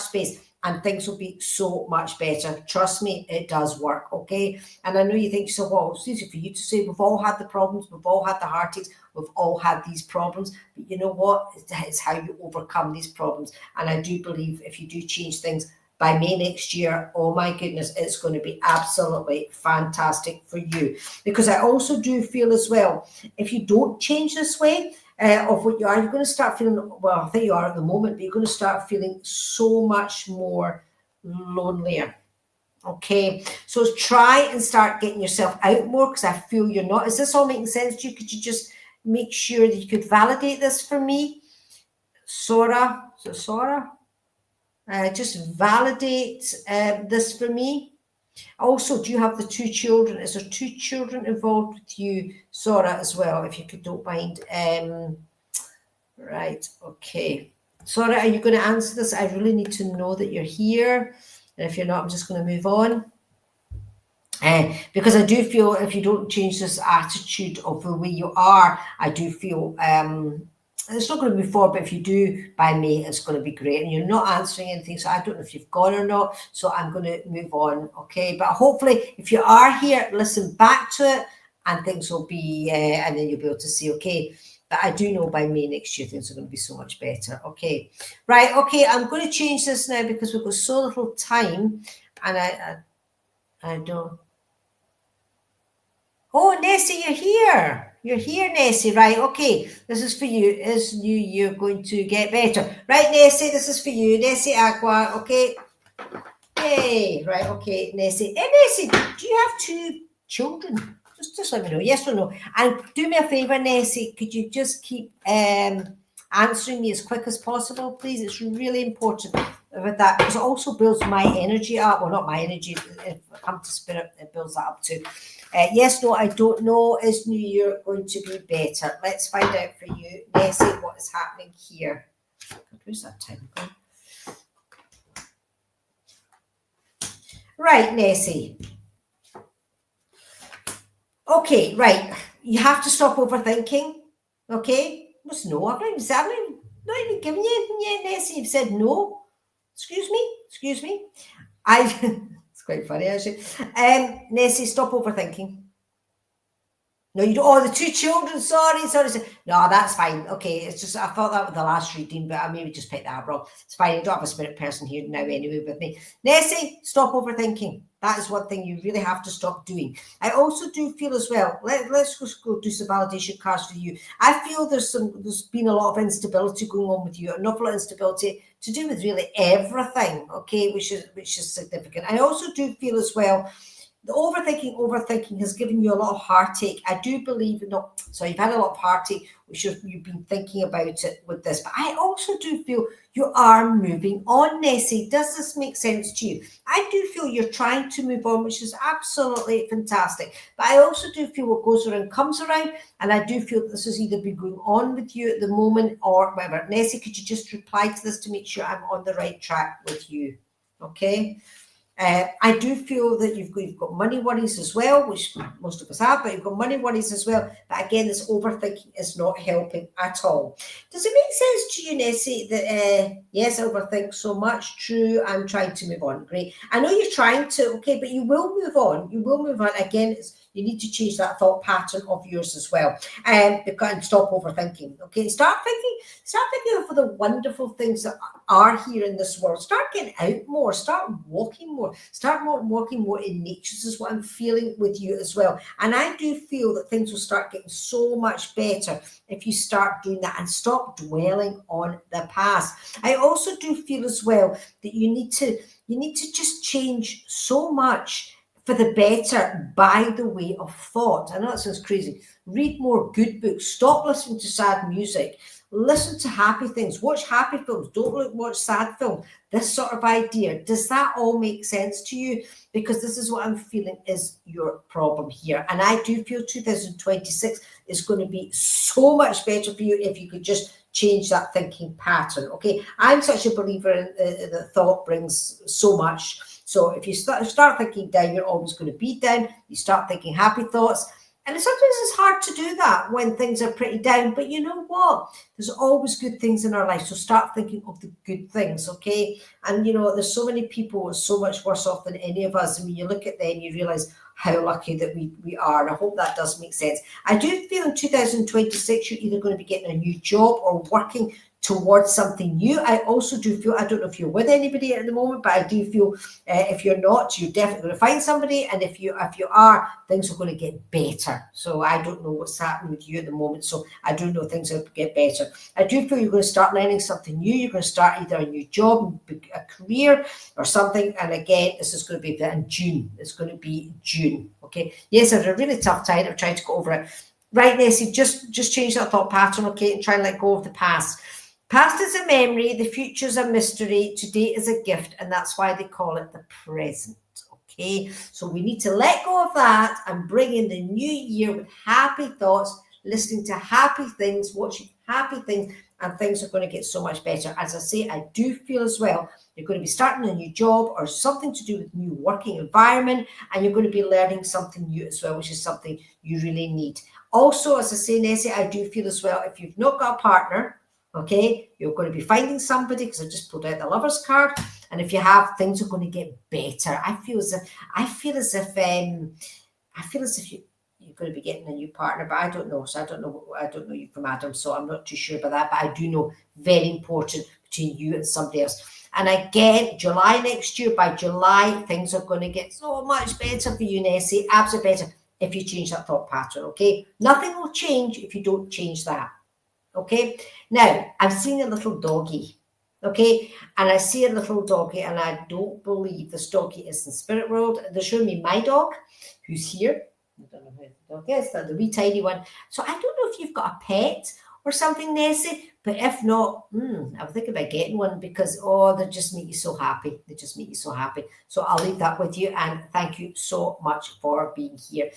space, and things will be so much better. Trust me, it does work, okay? And I know you think, so well, it's easy for you to say, we've all had the problems, we've all had the heartaches, we've all had these problems, but you know what? It's how you overcome these problems. And I do believe if you do change things by May next year, oh my goodness, it's going to be absolutely fantastic for you. Because I also do feel as well, if you don't change this way, of what you are, you're going to start feeling, well, I think you are at the moment, but you're going to start feeling so much more lonelier. Okay, so try and start getting yourself out more because I feel you're not. Is this all making sense to you? Could you just make sure that you could validate this for me? Sora, So Sora, just validate this for me. Also, do you have the 2 children? Is there 2 children involved with you, Sora, as well, if you don't mind? Right, okay. Sora, are you going to answer this? I really need to know that you're here. And if you're not, I'm just going to move on. Because I do feel if you don't change this attitude of the way you are, I do feel it's not going to move forward, but if you do by May, it's going to be great. And you're not answering anything, so I don't know if you've gone or not, so I'm going to move on, okay? But hopefully, if you are here, listen back to it, and things will be, and then you'll be able to see, okay, but I do know by May next year, things are going to be so much better, okay? Right, okay, I'm going to change this now because we've got so little time, and I don't... Oh, Nessie, you're here. You're here, Nessie. Right, okay. This is for you. Is you're going to get better. Right, Nessie, this is for you. Nessie Aqua, okay. Yay. Right, okay, Nessie. Hey, Nessie, do you have 2 children? Just let me know, yes or no. And do me a favour, Nessie, could you just keep answering me as quick as possible, please? It's really important with that, because it also builds my energy up. Well, not my energy, if I come to spirit, it builds that up too. Yes, no, I don't know. Is New Year going to be better? Let's find out for you, Nessie, what is happening here. Where's that time gone? Right, Nessie. Okay, right. You have to stop overthinking. Okay? What's no? I've not even given you anything yet, Nessie. You've said no. Excuse me. It's quite funny, actually. Nessie, stop overthinking. No, you don't. Oh, the 2 children. Sorry. No, that's fine. Okay, it's just I thought that was the last reading, but I maybe just picked that up wrong. It's fine. I don't have a spirit person here now anyway with me. Nessie, stop overthinking. That is one thing you really have to stop doing. I also do feel as well. Let's just go do some validation cards for you. I feel there's been a lot of instability going on with you. An awful lot of instability to do with really everything. Okay, which is significant. I also do feel as well. The overthinking has given you a lot of heartache. I do believe, you've had a lot of heartache, which you've been thinking about it with this. But I also do feel you are moving on, Nessie. Does this make sense to you? I do feel you're trying to move on, which is absolutely fantastic. But I also do feel what goes around comes around. And I do feel this has either been going on with you at the moment or whatever. Nessie, could you just reply to this to make sure I'm on the right track with you? Okay. I do feel that you've got money worries as well, which most of us have, but you've got money worries as well. But again, this overthinking is not helping at all. Does it make sense to you, Nessie, that yes, I overthink so much? True, I'm trying to move on. Great. I know you're trying to, okay, but you will move on. You will move on. Again, you need to change that thought pattern of yours as well, and stop overthinking. Okay, start thinking of the wonderful things that are here in this world. Start getting out more. Start walking more. Start walking more in nature. This is what I'm feeling with you as well. And I do feel that things will start getting so much better if you start doing that and stop dwelling on the past. I also do feel as well that you need to just change so much for the better by the way of thought. I know that sounds crazy. Read more good books. Stop listening to sad music. Listen to happy things. Watch happy films. Don't watch sad films. This sort of idea. Does that all make sense to you? Because this is what I'm feeling is your problem here. And I do feel 2026 is going to be so much better for you if you could just change that thinking pattern. Okay. I'm such a believer in that thought brings so much. So if you start thinking down, you're always going to be down. You start thinking happy thoughts. And sometimes it's hard to do that when things are pretty down. But you know what? There's always good things in our life. So start thinking of the good things, okay? And, there's so many people who are so much worse off than any of us. And when you look at them, you realise how lucky that we are. And I hope that does make sense. I do feel in 2026, you're either going to be getting a new job or working towards something new. I also do feel, I don't know if you're with anybody at the moment, but I do feel if you're not, you're definitely going to find somebody, and if you are, things are going to get better. So I don't know what's happening with you at the moment, so I do know things will get better. I do feel you're going to start learning something new. You're going to start either a new job, a career, or something. And again, this is going to be in June. It's going to be June. Okay. Yes, I had a really tough time. I'm trying to go over it. Right, Nessie, just change that thought pattern, okay, and try and let go of the past. Past is a memory, the future's a mystery, today is a gift, and that's why they call it the present. Okay, so we need to let go of that and bring in the new year with happy thoughts, listening to happy things, watching happy things, and things are going to get so much better. As I say, I do feel as well you're going to be starting a new job or something to do with new working environment, and you're going to be learning something new as well, which is something you really need. Also, as I say, Nessie, I do feel as well, if you've not got a partner, okay, you're going to be finding somebody, because I just pulled out the lover's card. And if you have, things are going to get better. I feel as if you're going to be getting a new partner, but I don't know. So I don't know you from Adam, so I'm not too sure about that. But I do know very important between you and somebody else. And again, July next year, by July, things are going to get so much better for you, Nessie. Absolutely better if you change that thought pattern. Okay, nothing will change if you don't change that. Okay, now I'm seeing a little doggy. Okay, and I see a little doggy, and I don't believe this doggy is in spirit world. They're showing me my dog, who's here. I don't know who the dog is, the wee tiny one. So I don't know if you've got a pet or something, Nessie, but if not, I'm thinking about getting one, because they just make you so happy. They just make you so happy. So I'll leave that with you, and thank you so much for being here.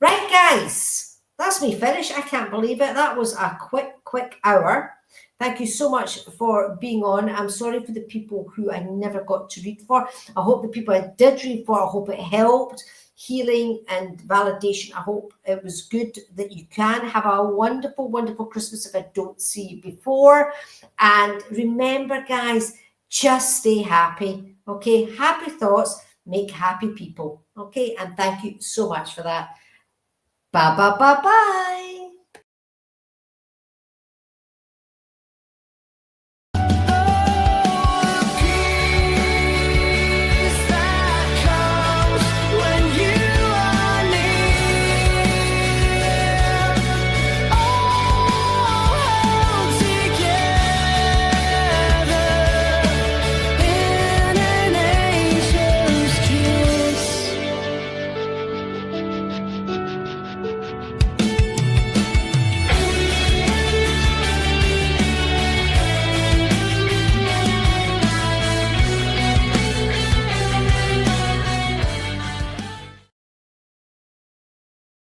Right, guys, that's me finished. I can't believe it. That was a quick hour. Thank you so much for being on. I'm sorry for the people who I never got to read for. I hope the people I did read for, I hope it helped. Healing and validation. I hope it was good, that you can have a wonderful, wonderful Christmas if I don't see you before. And remember, guys, just stay happy. Okay, happy thoughts make happy people. Okay, and thank you so much for that. Bye.